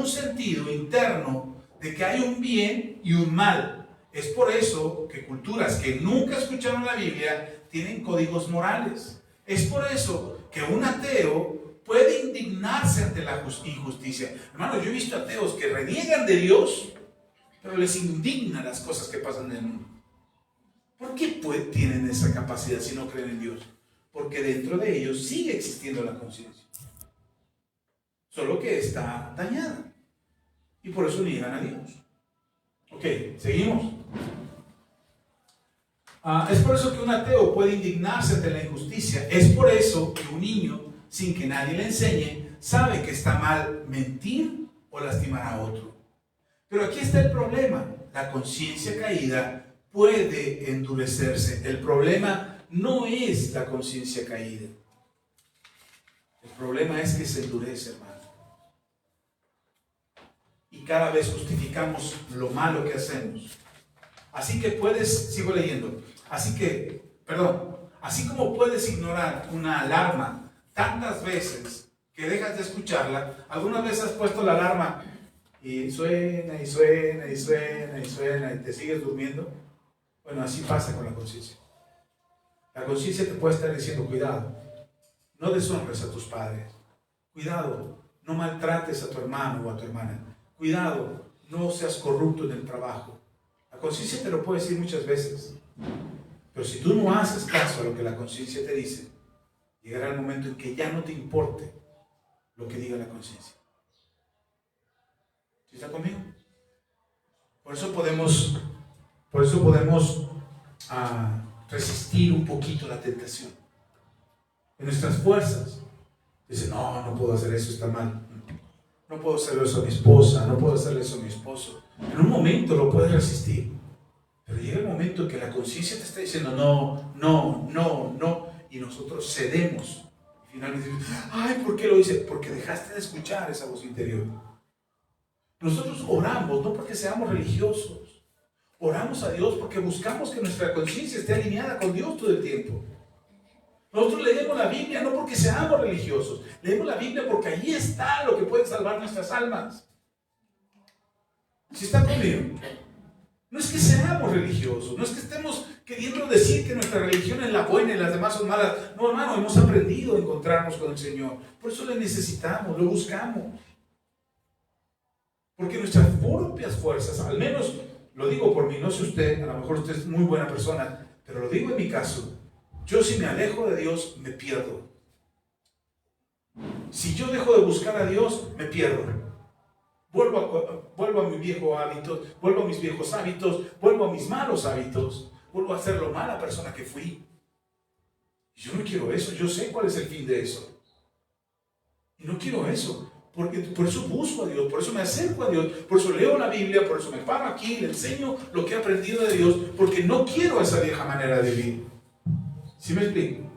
sentido interno de que hay un bien y un mal. Es por eso que culturas que nunca escucharon la Biblia tienen códigos morales. Es por eso que un ateo puede indignarse ante la injusticia. Hermano, yo he visto ateos que reniegan de Dios, pero les indignan las cosas que pasan en el mundo. ¿Por qué tienen esa capacidad si no creen en Dios? Porque dentro de ellos sigue existiendo la conciencia. Solo que está dañada. Y por eso niegan a Dios. Ok, seguimos. Es por eso que un ateo puede indignarse ante la injusticia. Es por eso que un niño, sin que nadie le enseñe, sabe que está mal mentir o lastimar a otro. Pero aquí está el problema. La conciencia caída puede endurecerse. El problema no es la conciencia caída. El problema es que se endurece, hermano. Y cada vez justificamos lo malo que hacemos. Así que sigo leyendo. Así como puedes ignorar una alarma tantas veces que dejas de escucharla, algunas veces has puesto la alarma y suena y suena y suena y suena y te sigues durmiendo. Bueno, así pasa con la conciencia. La conciencia te puede estar diciendo, cuidado, no deshonres a tus padres. Cuidado, no maltrates a tu hermano o a tu hermana. Cuidado, no seas corrupto en el trabajo. La conciencia te lo puede decir muchas veces. Pero si tú no haces caso a lo que la conciencia te dice, llegará el momento en que ya no te importe lo que diga la conciencia. ¿Sí está conmigo? Por eso podemos resistir un poquito la tentación. En nuestras fuerzas. Dice, no puedo hacer eso, está mal. No puedo hacerle eso a mi esposa, no puedo hacerle eso a mi esposo. En un momento lo puedes resistir. Pero llega el momento en que la conciencia te está diciendo no, y nosotros cedemos. Y finalmente decimos, ay, ¿por qué lo hice? Porque dejaste de escuchar esa voz interior. Nosotros oramos no porque seamos religiosos. Oramos a Dios porque buscamos que nuestra conciencia esté alineada con Dios todo el tiempo. Nosotros leemos la Biblia no porque seamos religiosos. Leemos la Biblia porque allí está lo que puede salvar nuestras almas. ¿Sí está conmigo? No es que seamos religiosos, no es que estemos queriendo decir que nuestra religión es la buena y las demás son malas. No, hermano, hemos aprendido a encontrarnos con el Señor. Por eso le necesitamos, lo buscamos. Porque nuestras propias fuerzas, al menos lo digo por mí, no sé usted, a lo mejor usted es muy buena persona, pero lo digo en mi caso, yo si me alejo de Dios, me pierdo. Si yo dejo de buscar a Dios, me pierdo. Vuelvo a mi viejo hábito, vuelvo a mis viejos hábitos, vuelvo a mis malos hábitos, vuelvo a ser la mala persona que fui. Yo no quiero eso, yo sé cuál es el fin de eso. Y no quiero eso, porque por eso busco a Dios, por eso me acerco a Dios, por eso leo la Biblia, por eso me paro aquí, le enseño lo que he aprendido de Dios, porque no quiero esa vieja manera de vivir. ¿Sí me explico?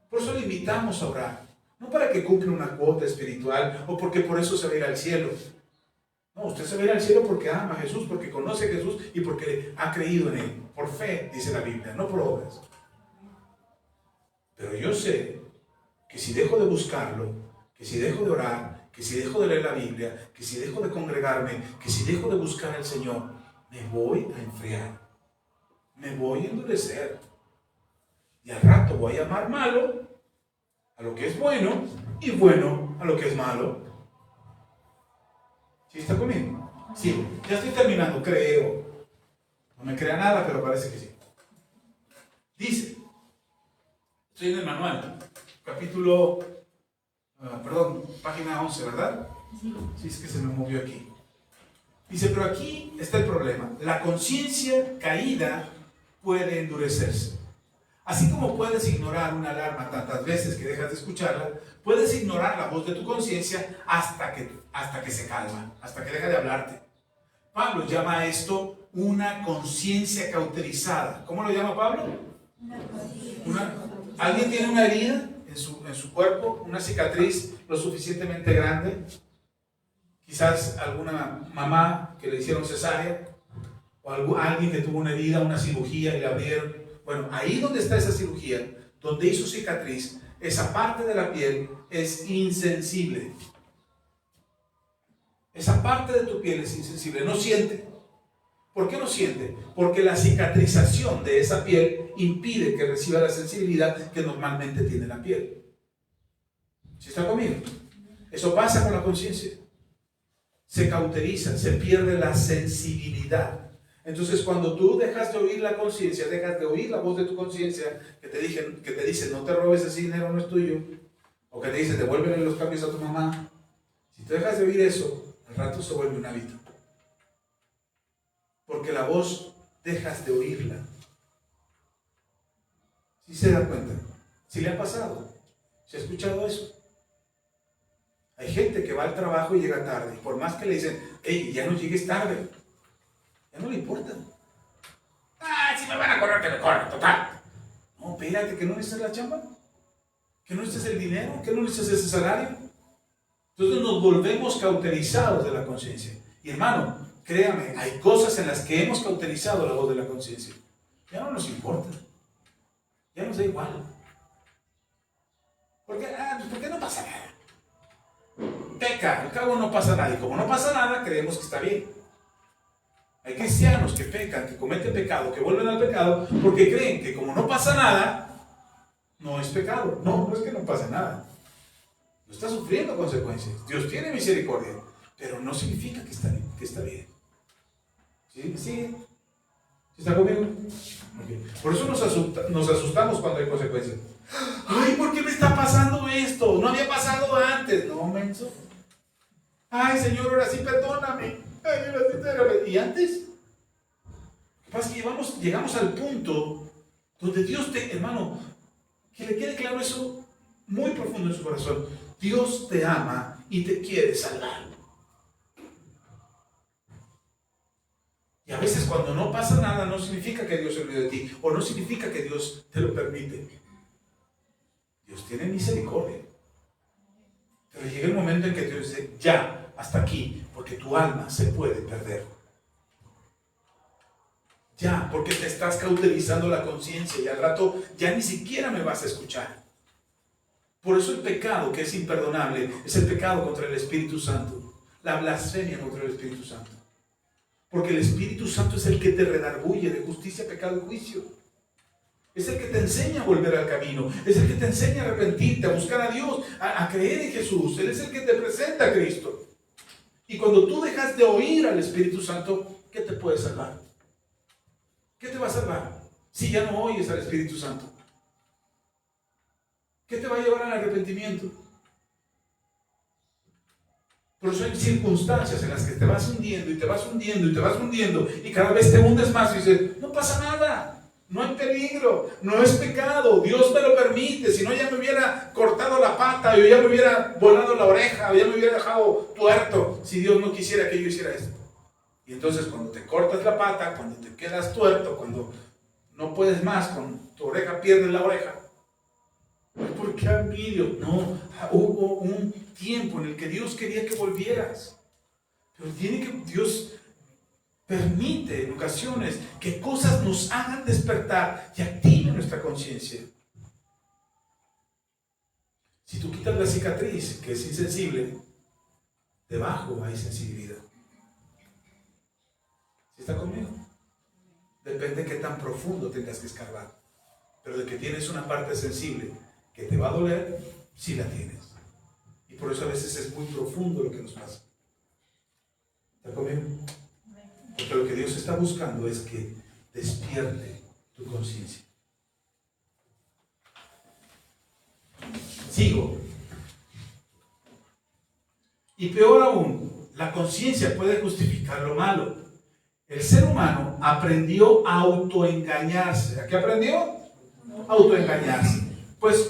Por eso le invitamos a orar, no para que cumpla una cuota espiritual o porque por eso se va a ir al cielo. No, usted se va a ir al cielo porque ama a Jesús, porque conoce a Jesús y porque ha creído en Él. Por fe, dice la Biblia, no por obras. Pero yo sé que si dejo de buscarlo, que si dejo de orar, que si dejo de leer la Biblia, que si dejo de congregarme, que si dejo de buscar al Señor, me voy a enfriar, me voy a endurecer. Y al rato voy a llamar malo a lo que es bueno y bueno a lo que es malo. ¿Sí está conmigo? Sí, ya estoy terminando, creo. No me crea nada, pero parece que sí. Dice, estoy en el manual, capítulo, página 11, ¿verdad? Sí, es que se me movió aquí. Dice, pero aquí está el problema. La conciencia caída puede endurecerse. Así como puedes ignorar una alarma tantas veces que dejas de escucharla, puedes ignorar la voz de tu conciencia hasta que se calma, hasta que deja de hablarte. Pablo llama a esto una conciencia cauterizada. ¿Cómo lo llama Pablo? ¿Alguien tiene una herida en su cuerpo, una cicatriz lo suficientemente grande? Quizás alguna mamá que le hicieron cesárea, o alguien que tuvo una herida, una cirugía y la abrieron. Bueno, ahí donde está esa cirugía, donde hizo cicatriz, esa parte de la piel es insensible. Esa parte de tu piel es insensible, no siente. ¿Por qué no siente? Porque la cicatrización de esa piel impide que reciba la sensibilidad que normalmente tiene la piel. ¿Sí está conmigo? Eso pasa con la conciencia. Se cauteriza, se pierde la sensibilidad. Entonces, cuando tú dejas de oír la conciencia, dejas de oír la voz de tu conciencia que te dice no te robes ese dinero, no es tuyo, o que te dice devuélvele los cambios a tu mamá. Si tú dejas de oír eso, al rato se vuelve un hábito. Porque la voz dejas de oírla. ¿Sí se da cuenta? ¿Sí le ha pasado? ¿Se ha escuchado eso? Hay gente que va al trabajo y llega tarde, y por más que le dicen, hey, ya no llegues tarde, ya no le importa. Ah, si me van a correr, que me corran, total. No, espérate, que no necesitas la chamba, que no necesitas el dinero, que no necesitas ese salario. Entonces nos volvemos cauterizados de la conciencia. Y hermano, créame, hay cosas en las que hemos cauterizado la voz de la conciencia. Ya no nos importa, ya nos da igual. ¿Por qué no pasa nada? Peca, al cabo no pasa nada. Y como no pasa nada, creemos que está bien. Hay cristianos que pecan, que cometen pecado, que vuelven al pecado, porque creen que como no pasa nada, no es pecado. No, no es que no pase nada. No está sufriendo consecuencias. Dios tiene misericordia, pero no significa que está bien. ¿Sí? ¿Sí? ¿Está conmigo? Okay. Por eso nos asustamos cuando hay consecuencias. Ay, ¿por qué me está pasando esto? No había pasado antes. No, menso. Ay, Señor, ahora sí perdóname. Ay, ahora sí perdóname. ¿Y antes? Lo que pasa es que llegamos al punto donde Dios hermano, que le quede claro eso muy profundo en su corazón. Dios te ama y te quiere salvar. Y a veces cuando no pasa nada no significa que Dios se olvide de ti, o no significa que Dios te lo permite. Dios tiene misericordia. Pero llega el momento en que Dios dice, ya, hasta aquí, porque tu alma se puede perder. Ya, porque te estás cauterizando la conciencia y al rato ya ni siquiera me vas a escuchar. Por eso el pecado que es imperdonable es el pecado contra el Espíritu Santo, la blasfemia contra el Espíritu Santo. Porque el Espíritu Santo es el que te redarguye de justicia, pecado y juicio. Es el que te enseña a volver al camino. Es el que te enseña a arrepentirte, a buscar a Dios, a creer en Jesús. Él es el que te presenta a Cristo. Y cuando tú dejas de oír al Espíritu Santo, ¿qué te puede salvar? ¿Qué te va a salvar si ya no oyes al Espíritu Santo? ¿Qué te va a llevar al arrepentimiento? Por eso hay circunstancias en las que te vas hundiendo y te vas hundiendo y te vas hundiendo y cada vez te hundes más y dices, no pasa nada, no hay peligro, no es pecado, Dios me lo permite, si no ya me hubiera cortado la pata, o ya me hubiera volado la oreja, o ya me hubiera dejado tuerto, si Dios no quisiera que yo hiciera esto. Y entonces cuando te cortas la pata, cuando te quedas tuerto, cuando no puedes más, con tu oreja pierdes la oreja, ¿por qué a mí Dios? No, hubo un tiempo en el que Dios quería que volvieras. Pero Dios permite en ocasiones que cosas nos hagan despertar y activen nuestra conciencia. Si tú quitas la cicatriz, que es insensible, debajo hay sensibilidad. ¿Sí está conmigo? Depende de qué tan profundo tengas que escarbar. Pero de que tienes una parte sensible que te va a doler, sí la tienes. Y por eso a veces es muy profundo lo que nos pasa. ¿Está conmigo? Porque lo que Dios está buscando es que despierte tu conciencia. Sigo. Y peor aún, la conciencia puede justificar lo malo. El ser humano aprendió a autoengañarse. ¿A qué aprendió? Autoengañarse. Pues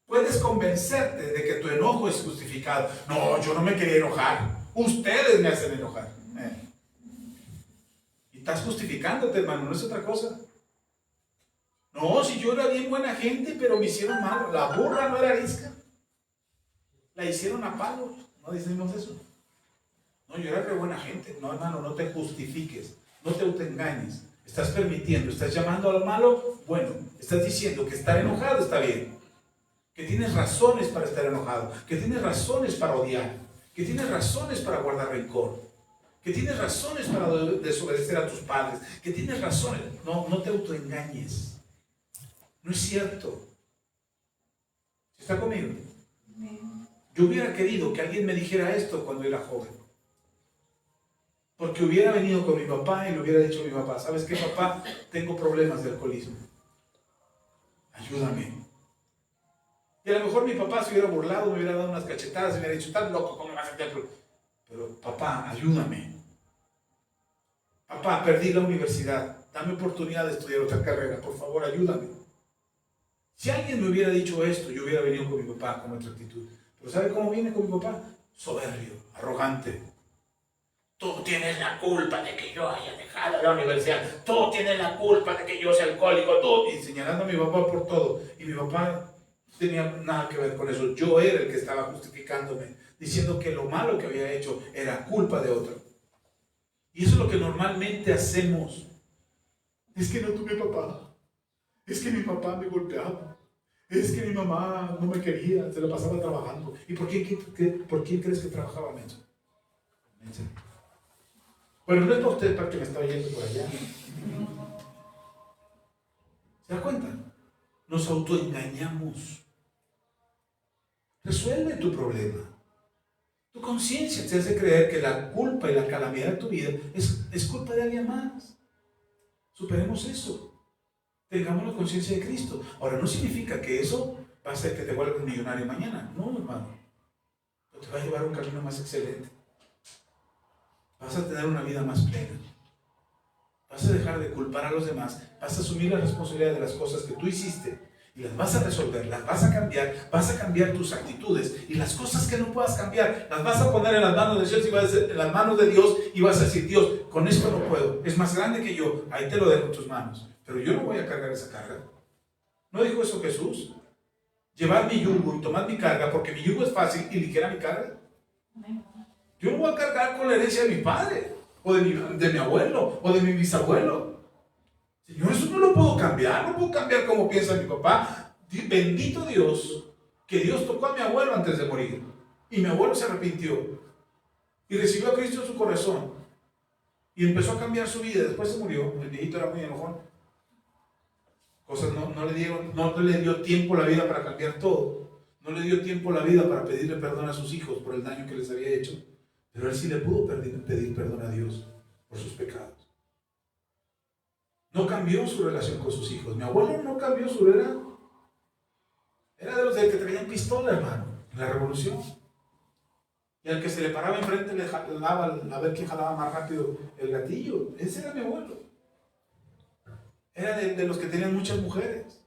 puedes convencerte de que tu enojo es justificado. No, yo no me quería enojar. Ustedes me hacen enojar. Y estás justificándote, hermano, no es otra cosa. No, si yo era bien buena gente, pero me hicieron mal. La burra no era arisca. La hicieron a palos. No decimos eso. No, yo era re buena gente. No, hermano, no te justifiques. No te autoengañes. Estás permitiendo, estás llamando al malo bueno. Estás diciendo que estar enojado está bien. Que tienes razones para estar enojado. Que tienes razones para odiar. Que tienes razones para guardar rencor. Que tienes razones para desobedecer a tus padres. Que tienes razones. No, no te autoengañes. No es cierto. ¿Está conmigo? Yo hubiera querido que alguien me dijera esto cuando era joven. Porque hubiera venido con mi papá y le hubiera dicho a mi papá, ¿sabes qué, papá? Tengo problemas de alcoholismo. Ayúdame. Y a lo mejor mi papá se hubiera burlado, me hubiera dado unas cachetadas y me hubiera dicho, estás loco, ¿cómo vas a hacer? Pero papá, ayúdame. Papá, perdí la universidad. Dame oportunidad de estudiar otra carrera. Por favor, ayúdame. Si alguien me hubiera dicho esto, yo hubiera venido con mi papá con otra actitud. Pero ¿sabe cómo viene con mi papá? Soberbio, arrogante. Tú tienes la culpa de que yo haya dejado la universidad. Tú tienes la culpa de que yo sea alcohólico. Tú. Y señalando a mi papá por todo. Y mi papá no tenía nada que ver con eso. Yo era el que estaba justificándome, diciendo que lo malo que había hecho era culpa de otro. Y eso es lo que normalmente hacemos. Es que no tuve papá. Es que mi papá me golpeaba. Es que mi mamá no me quería, se la pasaba trabajando. ¿Y por quién crees que trabajaba, menso? Bueno, no es para usted, para que me está oyendo por allá. ¿Se da cuenta? Nos autoengañamos. Resuelve tu problema. Tu conciencia te hace creer que la culpa y la calamidad de tu vida es culpa de alguien más. Superemos eso. Tengamos la conciencia de Cristo. Ahora, no significa que eso va a hacer que te vuelvas millonario mañana. No, hermano. Pero te va a llevar a un camino más excelente. Vas a tener una vida más plena. Vas a dejar de culpar a los demás. Vas a asumir la responsabilidad de las cosas que tú hiciste. Y las vas a resolver, las vas a cambiar tus actitudes. Y las cosas que no puedas cambiar, las vas a poner en las manos de Dios y vas a decir, en las manos de Dios y vas a decir, Dios, con esto no puedo. Es más grande que yo. Ahí te lo dejo en tus manos. Pero yo no voy a cargar esa carga. ¿No dijo eso Jesús? Llevar mi yugo y tomar mi carga, porque mi yugo es fácil y ligera mi carga. Yo no voy a cargar con la herencia de mi padre, o de mi abuelo, o de mi bisabuelo. Señor, eso no lo puedo cambiar. No puedo cambiar cómo piensa mi papá. Bendito Dios, que Dios tocó a mi abuelo antes de morir. Y mi abuelo se arrepintió. Y recibió a Cristo en su corazón. Y empezó a cambiar su vida. Después se murió. El viejito era muy enojón. Cosas no le dio tiempo la vida para cambiar todo. No le dio tiempo la vida para pedirle perdón a sus hijos por el daño que les había hecho. Pero él sí le pudo pedir perdón a Dios por sus pecados. No cambió su relación con sus hijos. Mi abuelo no cambió su relación. Era de los que traían pistola, hermano, en la revolución. Y al que se le paraba enfrente le jalaba a ver quién jalaba más rápido el gatillo. Ese era mi abuelo. Era de los que tenían muchas mujeres.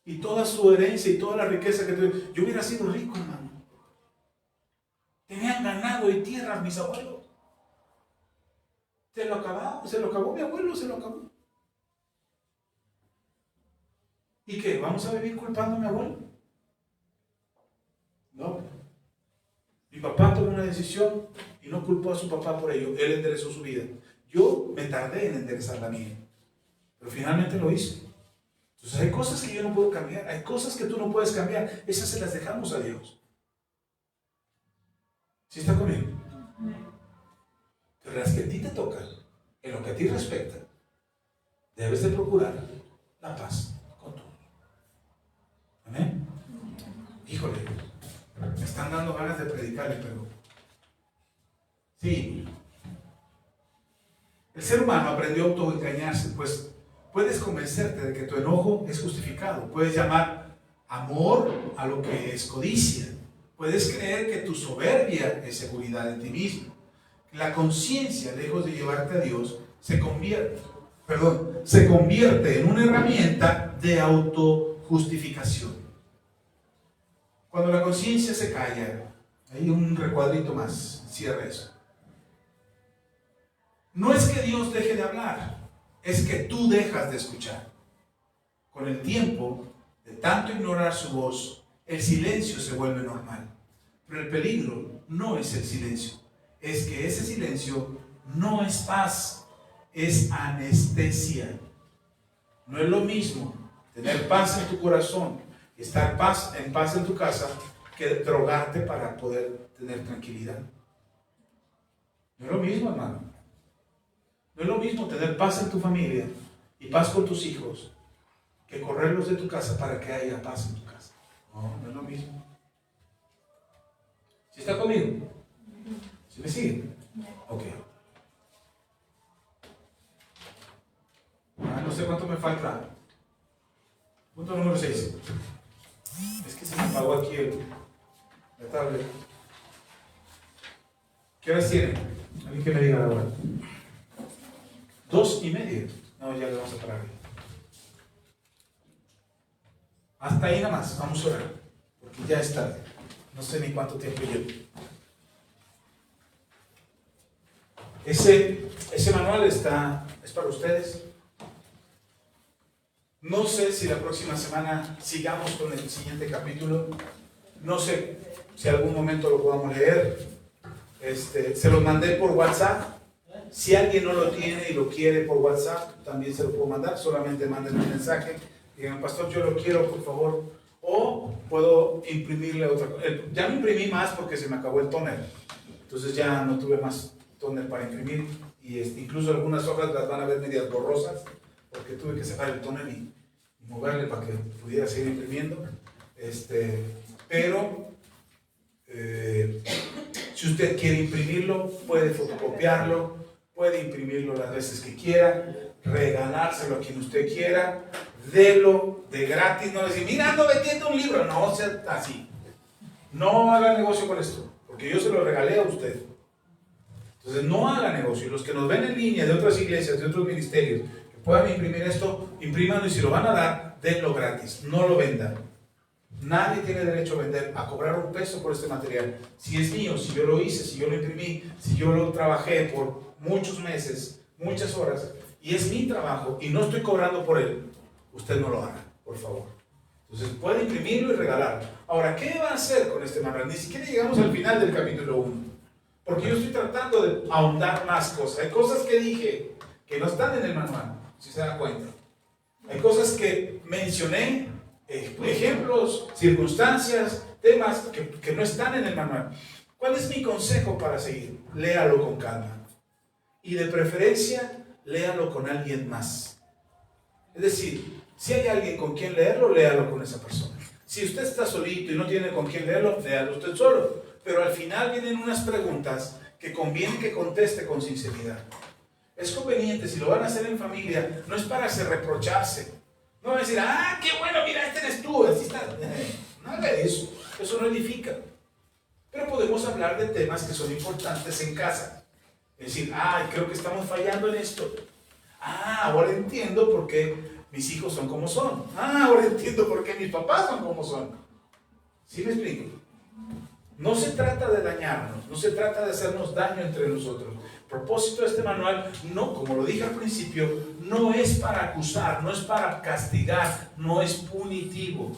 Y toda su herencia y toda la riqueza que tuve. Yo hubiera sido rico, hermano. Tenían ganado y tierras mis abuelos. Se lo acabó mi abuelo, se lo acabó. ¿Y qué? ¿Vamos a vivir culpando a mi abuelo? No. Mi papá tomó una decisión y no culpó a su papá por ello. Él enderezó su vida. Yo me tardé en enderezar la mía. Pero finalmente lo hice. Entonces hay cosas que yo no puedo cambiar. Hay cosas que tú no puedes cambiar. Esas se las dejamos a Dios. ¿Sí está conmigo? Pero las que a ti te tocan, en lo que a ti respecta, debes de procurar la paz con todos. ¿Amén? Híjole, me están dando ganas de predicarle, pero Sí. El ser humano aprendió a autoengañarse, pues puedes convencerte de que tu enojo es justificado. Puedes llamar amor a lo que es codicia. Puedes creer que tu soberbia es seguridad en ti mismo. La conciencia, lejos de llevarte a Dios, se convierte en una herramienta de autojustificación. Cuando la conciencia se calla, hay un recuadrito más, cierra eso. No es que Dios deje de hablar, es que tú dejas de escuchar. Con el tiempo, de tanto ignorar su voz, el silencio se vuelve normal. Pero el peligro no es el silencio, es que ese silencio no es paz, es anestesia. No es lo mismo tener paz en tu corazón y estar en paz en tu casa que drogarte para poder tener tranquilidad. No es lo mismo, hermano. No es lo mismo tener paz en tu familia y paz con tus hijos que correrlos de tu casa para que haya paz en tu casa. No, no es lo mismo. ¿Sí está conmigo? ¿Sí me sigue? Ok. No sé cuánto me falta. Punto número 6. Es que se me apagó aquí la tablet. ¿Qué horas tiene? Alguien que me diga la hora. 2:30. No, ya le vamos a parar. Hasta ahí nada más. Vamos a orar. Porque ya es tarde. No sé ni cuánto tiempo llevo. Ese manual es para ustedes. No sé si la próxima semana sigamos con el siguiente capítulo. No sé si algún momento lo podamos leer. Se los mandé por WhatsApp. Si alguien no lo tiene y lo quiere por WhatsApp, también se lo puedo mandar. Solamente manden un mensaje. Digan, pastor, yo lo quiero, por favor. O puedo imprimirle otra cosa. Ya no imprimí más porque se me acabó el tóner. Entonces ya no tuve más tóner para imprimir. Y incluso algunas hojas las van a ver medias borrosas porque tuve que sacar el tóner y moverle para que pudiera seguir imprimiendo. Pero si usted quiere imprimirlo, puede fotocopiarlo, puede imprimirlo las veces que quiera, regalárselo a quien usted quiera, délo de gratis, no decir, mira, ando vendiendo un libro, no sea así. No haga negocio con esto, porque yo se lo regalé a usted. Entonces no haga negocio. Los que nos ven en línea de otras iglesias, de otros ministerios, que puedan imprimir esto, imprímanlo y si lo van a dar, denlo gratis, no lo vendan. Nadie tiene derecho a cobrar un peso por este material. Si es mío, si yo lo hice, si yo lo imprimí, si yo lo trabajé por muchos meses, muchas horas, y es mi trabajo y no estoy cobrando por él, usted no lo haga, por favor. Entonces puede imprimirlo y regalarlo. Ahora, ¿qué va a hacer con este manual? Ni siquiera llegamos al final del capítulo 1, porque yo estoy tratando de ahondar más cosas. Hay cosas que dije que no están en el manual, si se dan cuenta. Hay cosas que mencioné, ejemplos, circunstancias, temas que no están en el manual. ¿Cuál es mi consejo para seguir? Léalo con calma. Y de preferencia, léalo con alguien más. Es decir, si hay alguien con quien leerlo, léalo con esa persona. Si usted está solito y no tiene con quien leerlo, léalo usted solo. Pero al final vienen unas preguntas que conviene que conteste con sinceridad. Es conveniente, si lo van a hacer en familia, no es para reprocharse. No va a decir, qué bueno, mira, este eres tú, así está. No haga eso, eso no edifica. Pero podemos hablar de temas que son importantes en casa. Es decir, creo que estamos fallando en esto. Ahora entiendo por qué mis hijos son como son. Ahora entiendo por qué mis papás son como son. ¿Sí me explico? No se trata de dañarnos, no se trata de hacernos daño entre nosotros. El propósito de este manual, no, como lo dije al principio, no es para acusar, no es para castigar, no es punitivo.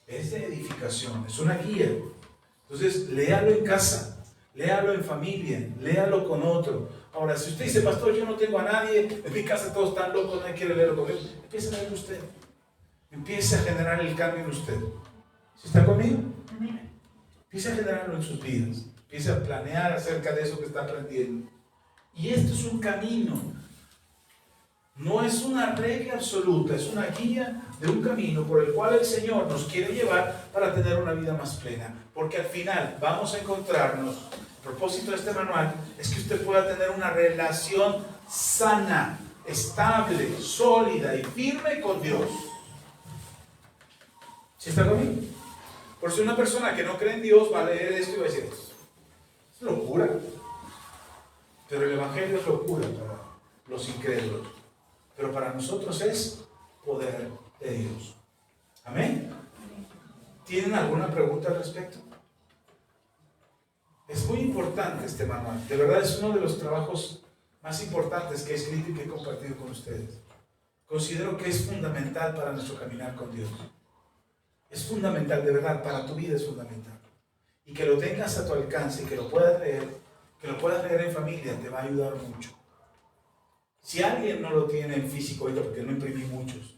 Es de edificación, es una guía. Entonces, léalo en casa, léalo en familia, léalo con otro. Ahora, si usted dice, pastor, yo no tengo a nadie, en mi casa todos están locos, nadie quiere leerlo conmigo, empiece a leerlo usted. Empiece a generar el cambio en usted. ¿Sí está conmigo? Empiece a generarlo en sus vidas. Empiece a planear acerca de eso que está aprendiendo. Y esto es un camino. No es una regla absoluta, es una guía de un camino por el cual el Señor nos quiere llevar para tener una vida más plena. Porque al final vamos a encontrarnos El propósito de este manual es que usted pueda tener una relación sana, estable, sólida y firme con Dios. ¿Sí está conmigo? Por si una persona que no cree en Dios va a leer esto y va a decir, es locura. Pero el Evangelio es locura para los incrédulos. Pero para nosotros es poder de Dios. Amén. ¿Tienen alguna pregunta al respecto? Es muy importante este manual. De verdad es uno de los trabajos más importantes que he escrito y que he compartido con ustedes. Considero que es fundamental para nuestro caminar con Dios. Es fundamental, de verdad, para tu vida es fundamental. Y que lo tengas a tu alcance y que lo puedas leer en familia, te va a ayudar mucho. Si alguien no lo tiene en físico ahorita, porque no imprimí muchos,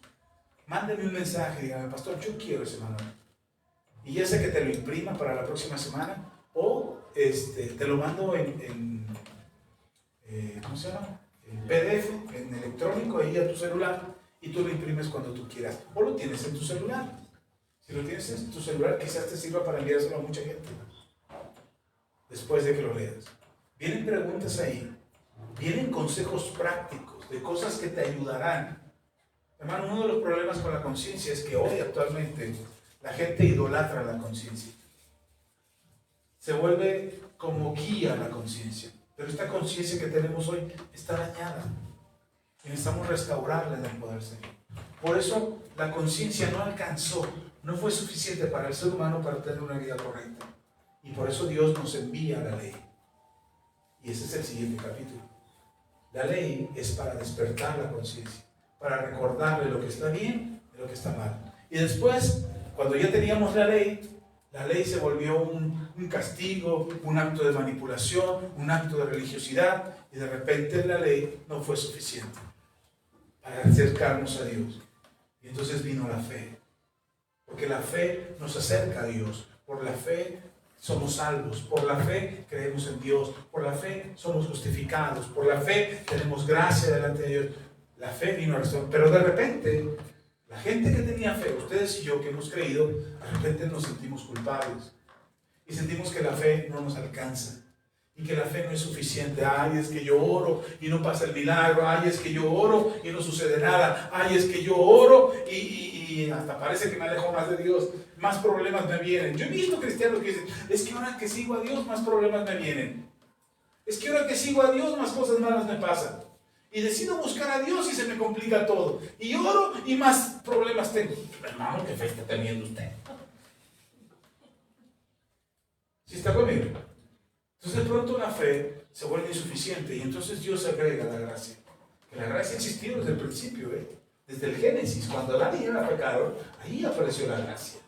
mándame un mensaje y dígame, pastor, yo quiero ese manual. Y ya sé que te lo imprima para la próxima semana o te lo mando en ¿cómo se llama? En PDF, en electrónico, ahí a tu celular, y tú lo imprimes cuando tú quieras. O lo tienes en tu celular. Si lo tienes en tu celular, quizás te sirva para enviárselo a mucha gente después de que lo leas. Vienen preguntas ahí, vienen consejos prácticos de cosas que te ayudarán. Hermano, uno de los problemas con la conciencia es que hoy actualmente la gente idolatra la conciencia. Se vuelve como guía la conciencia. Pero esta conciencia que tenemos hoy está dañada. Y necesitamos restaurarla en el poder Señor. Por eso la conciencia no alcanzó, no fue suficiente para el ser humano para tener una vida correcta. Y por eso Dios nos envía la ley. Y ese es el siguiente capítulo. La ley es para despertar la conciencia, para recordarle lo que está bien y lo que está mal. Y después, cuando ya teníamos la ley se volvió un castigo, un acto de manipulación, un acto de religiosidad, y de repente la ley no fue suficiente para acercarnos a Dios. Y entonces vino la fe, porque la fe nos acerca a Dios. Por la fe somos salvos, por la fe creemos en Dios, por la fe somos justificados, por la fe tenemos gracia delante de Dios. La fe vino a restaurar, pero de repente la gente que tenía fe, ustedes y yo que hemos creído, de repente nos sentimos culpables y sentimos que la fe no nos alcanza y que la fe no es suficiente. Ay, es que yo oro y no pasa el milagro. Ay, es que yo oro y no sucede nada. Ay, es que yo oro y hasta parece que me alejo más de Dios. Más problemas me vienen. Yo he visto cristianos que dicen, es que ahora que sigo a Dios más problemas me vienen. Es que ahora que sigo a Dios más cosas malas me pasan. Y decido buscar a Dios y se me complica todo. Y oro y más problemas tengo. Hermano, ¿qué fe está teniendo usted? ¿Sí está conmigo? Entonces de pronto la fe se vuelve insuficiente y entonces Dios agrega la gracia. Que la gracia existió desde el principio, desde el Génesis. Cuando Adán y Eva pecaron, ahí apareció la gracia.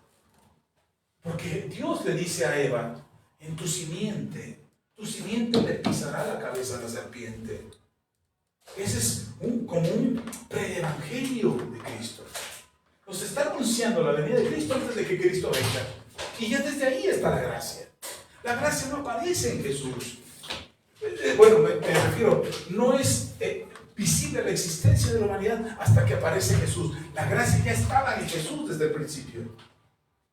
Porque Dios le dice a Eva, en tu simiente le pisará la cabeza a la serpiente. Ese es como un preevangelio de Cristo. Nos está anunciando la venida de Cristo antes de que Cristo venga. Y ya desde ahí está la gracia. La gracia no aparece en Jesús. Bueno, me refiero, no es visible la existencia de la humanidad hasta que aparece Jesús. La gracia ya estaba en Jesús desde el principio,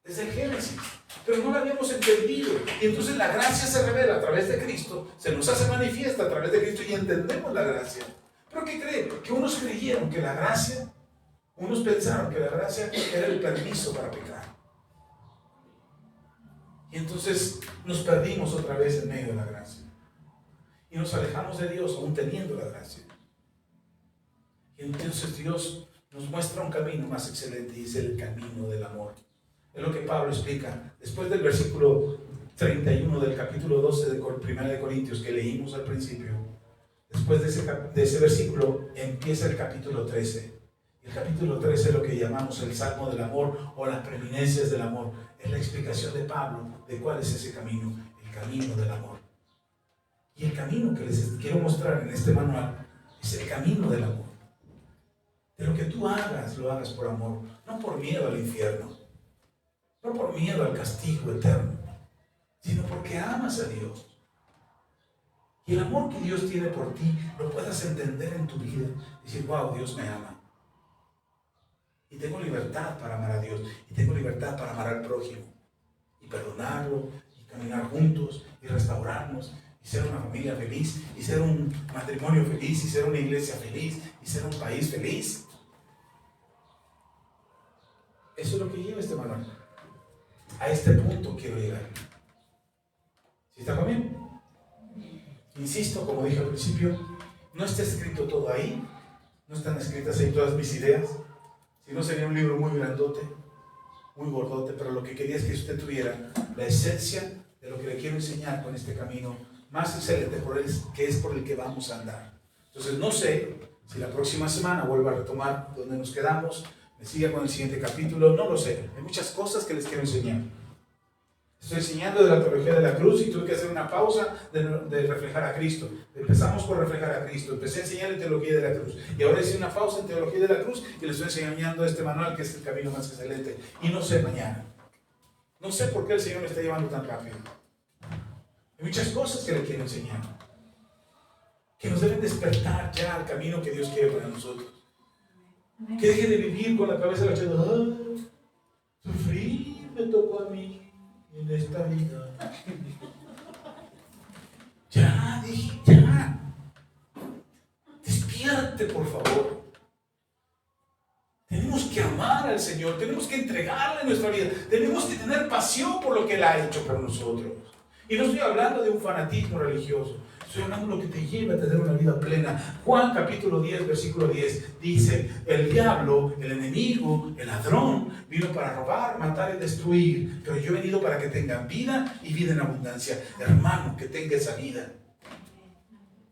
desde el Génesis, pero no la habíamos entendido. Y entonces la gracia se revela a través de Cristo, se nos hace manifiesta a través de Cristo y entendemos la gracia. ¿Pero qué creen? Que unos creyeron que la gracia, unos pensaron que la gracia era el permiso para pecar. Y entonces nos perdimos otra vez en medio de la gracia. Y nos alejamos de Dios aún teniendo la gracia. Y entonces Dios nos muestra un camino más excelente y es el camino del amor. Es lo que Pablo explica después del versículo 31 del capítulo 12 de 1 de Corintios que leímos al principio. Después de ese versículo empieza el capítulo 13. El capítulo 13 es lo que llamamos el Salmo del Amor o las preeminencias del amor. Es la explicación de Pablo de cuál es ese camino, el camino del amor. Y el camino que les quiero mostrar en este manual es el camino del amor. De lo que tú hagas, lo hagas por amor, no por miedo al infierno, no por miedo al castigo eterno, sino porque amas a Dios. Y el amor que Dios tiene por ti lo puedas entender en tu vida y decir, wow, Dios me ama. Y tengo libertad para amar a Dios, y tengo libertad para amar al prójimo, y perdonarlo, y caminar juntos y restaurarnos y ser una familia feliz y ser un matrimonio feliz y ser una iglesia feliz y ser un país feliz. Eso es lo que lleva este manual. A este punto quiero llegar. ¿Sí está conmigo? Insisto, como dije al principio, no está escrito todo ahí, no están escritas ahí todas mis ideas, si no sería un libro muy grandote, muy gordote, pero lo que quería es que usted tuviera la esencia de lo que le quiero enseñar con este camino más excelente que es por el que vamos a andar. Entonces no sé si la próxima semana vuelvo a retomar donde nos quedamos, me siga con el siguiente capítulo, no lo sé. Hay muchas cosas que les quiero enseñar. Estoy enseñando de la teología de la cruz y tuve que hacer una pausa de reflejar a Cristo. Empezamos por reflejar a Cristo, empecé a enseñar en teología de la cruz y ahora hice una pausa en teología de la cruz y les estoy enseñando este manual que es el camino más excelente. Y no sé mañana, no sé por qué el Señor me está llevando tan rápido. Hay muchas cosas que le quiero enseñar, que nos deben despertar ya al camino que Dios quiere para nosotros. Que deje de vivir con la cabeza agachada. Sufrir me tocó a mí en esta vida. Ya, dije, ya. Despierte, por favor. Tenemos que amar al Señor, tenemos que entregarle nuestra vida, tenemos que tener pasión por lo que Él ha hecho por nosotros. Y no estoy hablando de un fanatismo religioso, estoy hablando de lo que te lleva a tener una vida plena. Juan capítulo 10, versículo 10 dice: el diablo, el enemigo, el ladrón, vino para robar, matar y destruir, pero yo he venido para que tengan vida y vida en abundancia. Hermano, que tenga esa vida,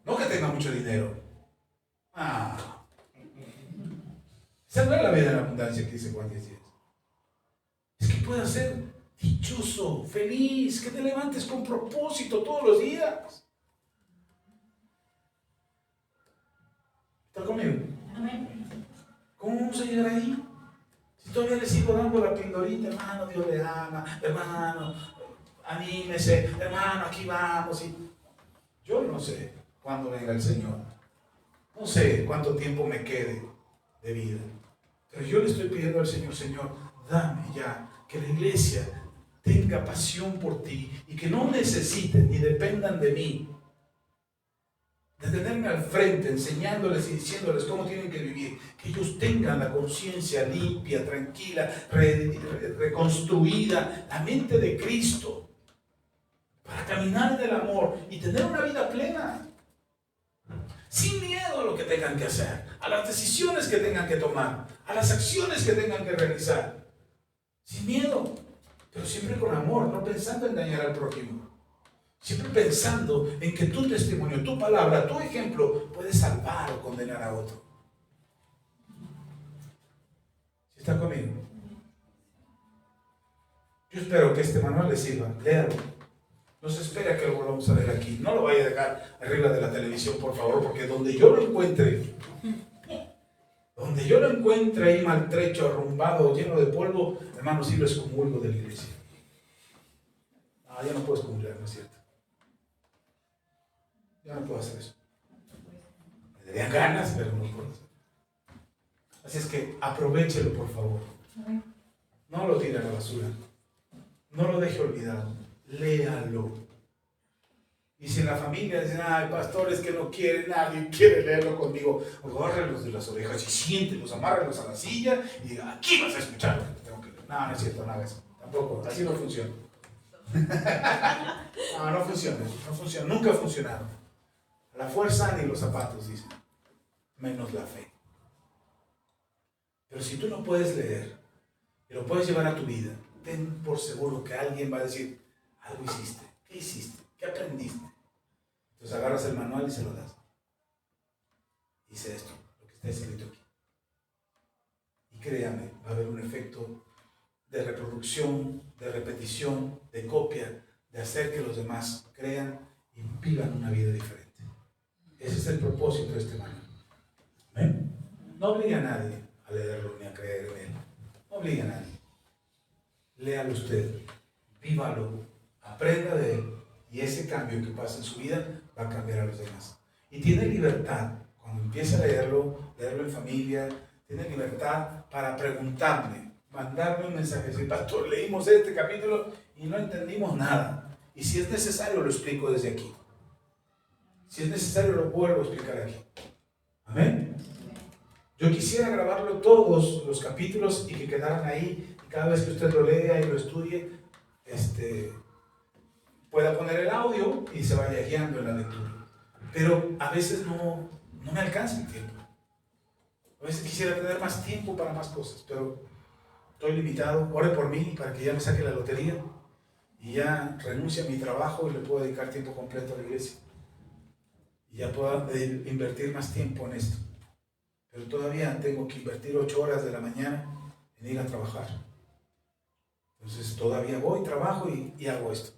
no que tenga mucho dinero. Esa no es la vida en abundancia que dice Juan 10. Es que puedas ser dichoso, feliz, que te levantes con propósito todos los días. ¿Está conmigo? Amén. ¿Cómo vamos a llegar ahí? Si todavía le sigo dando la pildorita, hermano, Dios le ama, hermano, anímese, hermano, aquí vamos. Y yo no sé cuándo venga el Señor. No sé cuánto tiempo me quede de vida. Pero yo le estoy pidiendo al Señor: Señor, dame ya que la iglesia tenga pasión por ti y que no necesiten ni dependan de mí, de tenerme al frente enseñándoles y diciéndoles cómo tienen que vivir, que ellos tengan la conciencia limpia, tranquila, reconstruida, la mente de Cristo, para caminar en el amor y tener una vida plena, sin miedo a lo que tengan que hacer, a las decisiones que tengan que tomar, a las acciones que tengan que realizar, sin miedo, pero siempre con amor, no pensando en dañar al prójimo, siempre pensando en que tu testimonio, tu palabra, tu ejemplo puede salvar o condenar a otro. ¿Sí está conmigo? Yo espero que este manual les sirva. Léalo. No se espera que lo volvamos a ver aquí. No lo vaya a dejar arriba de la televisión, por favor, porque donde yo lo encuentre ahí maltrecho, arrumbado, lleno de polvo, hermano, sí lo excomulgo de la iglesia. Ya no puedo excomulgar, ¿no es cierto? Ya no puedo hacer eso. Me darían ganas, pero no puedo hacer. Así es que aprovechelo, por favor. No lo tire a la basura. No lo deje olvidado. Léalo. Y si en la familia dicen: ay, pastores que no quieren, nadie quiere leerlo conmigo, agárrenlos de las orejas y siéntelos, amárrenlos a la silla y digan: aquí vas a escuchar lo que te tengo que leer. No, no es cierto, nada de eso. Tampoco, así no funciona. No funciona, nunca ha funcionado. La fuerza ni los zapatos, dicen, menos la fe. Pero si tú no puedes leer y lo puedes llevar a tu vida, ten por seguro que alguien va a decir: algo hiciste. ¿Qué hiciste? ¿Qué aprendiste? Entonces agarras el manual y se lo das. Dice esto, lo que está escrito aquí. Y créame, va a haber un efecto de reproducción, de repetición, de copia, de hacer que los demás crean y vivan una vida diferente. Ese es el propósito de este manual. ¿Ven? No obligue a nadie a leerlo ni a creer en él. No obligue a nadie. Léalo usted, vívalo, aprenda de él, y ese cambio que pasa en su vida va a cambiar a los demás. Y tiene libertad, cuando empiece a leerlo en familia, tiene libertad para preguntarme, mandarme un mensaje, decir: pastor, leímos este capítulo y no entendimos nada. Y si es necesario, lo explico desde aquí. Si es necesario, lo vuelvo a explicar aquí. Amén. Yo quisiera grabarlo todos los capítulos y que quedaran ahí. Y cada vez que usted lo lea y lo estudie, pueda poner el audio y se vaya guiando en la lectura. Pero a veces no me alcanza el tiempo. A veces quisiera tener más tiempo para más cosas, pero estoy limitado. Ore por mí para que ya me saque la lotería y ya renuncie a mi trabajo y le pueda dedicar tiempo completo a la iglesia. Y ya pueda invertir más tiempo en esto. Pero todavía tengo que invertir 8 horas de la mañana en ir a trabajar. Entonces todavía voy, trabajo y hago esto.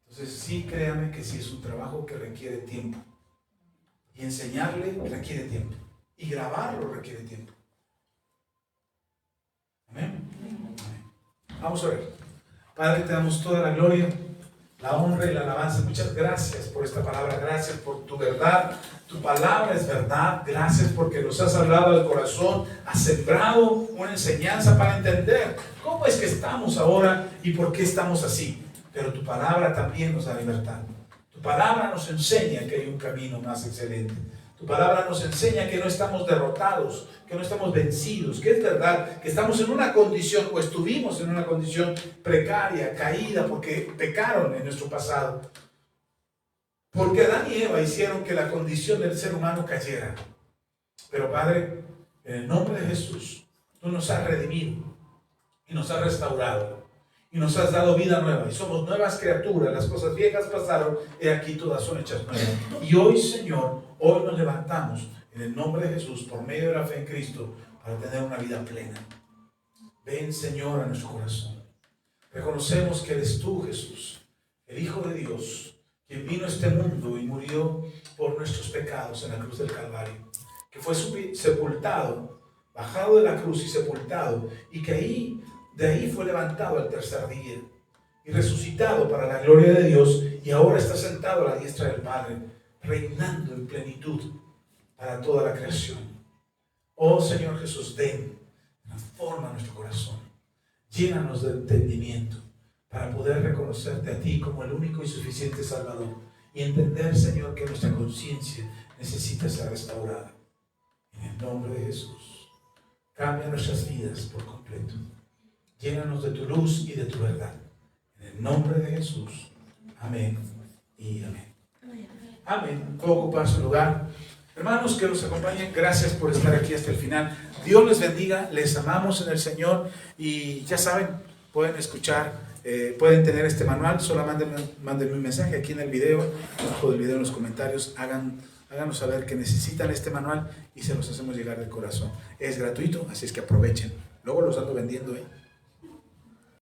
Entonces sí, créame que sí es un trabajo que requiere tiempo. Y enseñarle requiere tiempo. Y grabarlo requiere tiempo. Amén. Amén. Vamos a ver. Padre, te damos toda la gloria, la honra y la alabanza. Muchas gracias por esta palabra. Gracias por tu verdad. Tu palabra es verdad. Gracias porque nos has hablado al corazón. Has sembrado una enseñanza para entender cómo es que estamos ahora y por qué estamos así. Pero tu palabra también nos da libertad. Tu palabra nos enseña que hay un camino más excelente. Tu palabra nos enseña que no estamos derrotados, que no estamos vencidos, que es verdad que estamos en una condición o estuvimos en una condición precaria, caída, porque pecaron en nuestro pasado. Porque Adán y Eva hicieron que la condición del ser humano cayera. Pero Padre, en el nombre de Jesús, tú nos has redimido y nos has restaurado. Y nos has dado vida nueva y somos nuevas criaturas. Las cosas viejas pasaron y aquí todas son hechas nuevas. Y hoy, Señor, hoy nos levantamos en el nombre de Jesús por medio de la fe en Cristo para tener una vida plena. Ven, Señor, a nuestro corazón. Reconocemos que eres tú, Jesús, el Hijo de Dios, quien vino a este mundo y murió por nuestros pecados en la cruz del Calvario, que fue sepultado, bajado de la cruz y sepultado, y que de ahí fue levantado al tercer día y resucitado para la gloria de Dios, y ahora está sentado a la diestra del Padre, reinando en plenitud para toda la creación. Oh Señor Jesús, ven, transforma nuestro corazón, llénanos de entendimiento para poder reconocerte a ti como el único y suficiente Salvador y entender, Señor, que nuestra conciencia necesita ser restaurada. En el nombre de Jesús, cambia nuestras vidas por completo. Llénanos de tu luz y de tu verdad. En el nombre de Jesús. Amén y amén. Amén. Puedo ocupar su lugar. Hermanos que nos acompañen, gracias por estar aquí hasta el final. Dios les bendiga, les amamos en el Señor y ya saben, pueden escuchar, pueden tener este manual. Solo mándenme un mensaje aquí en el video, abajo del video en los comentarios. Háganos saber que necesitan este manual y se los hacemos llegar del corazón. Es gratuito, así es que aprovechen. Luego los ando vendiendo,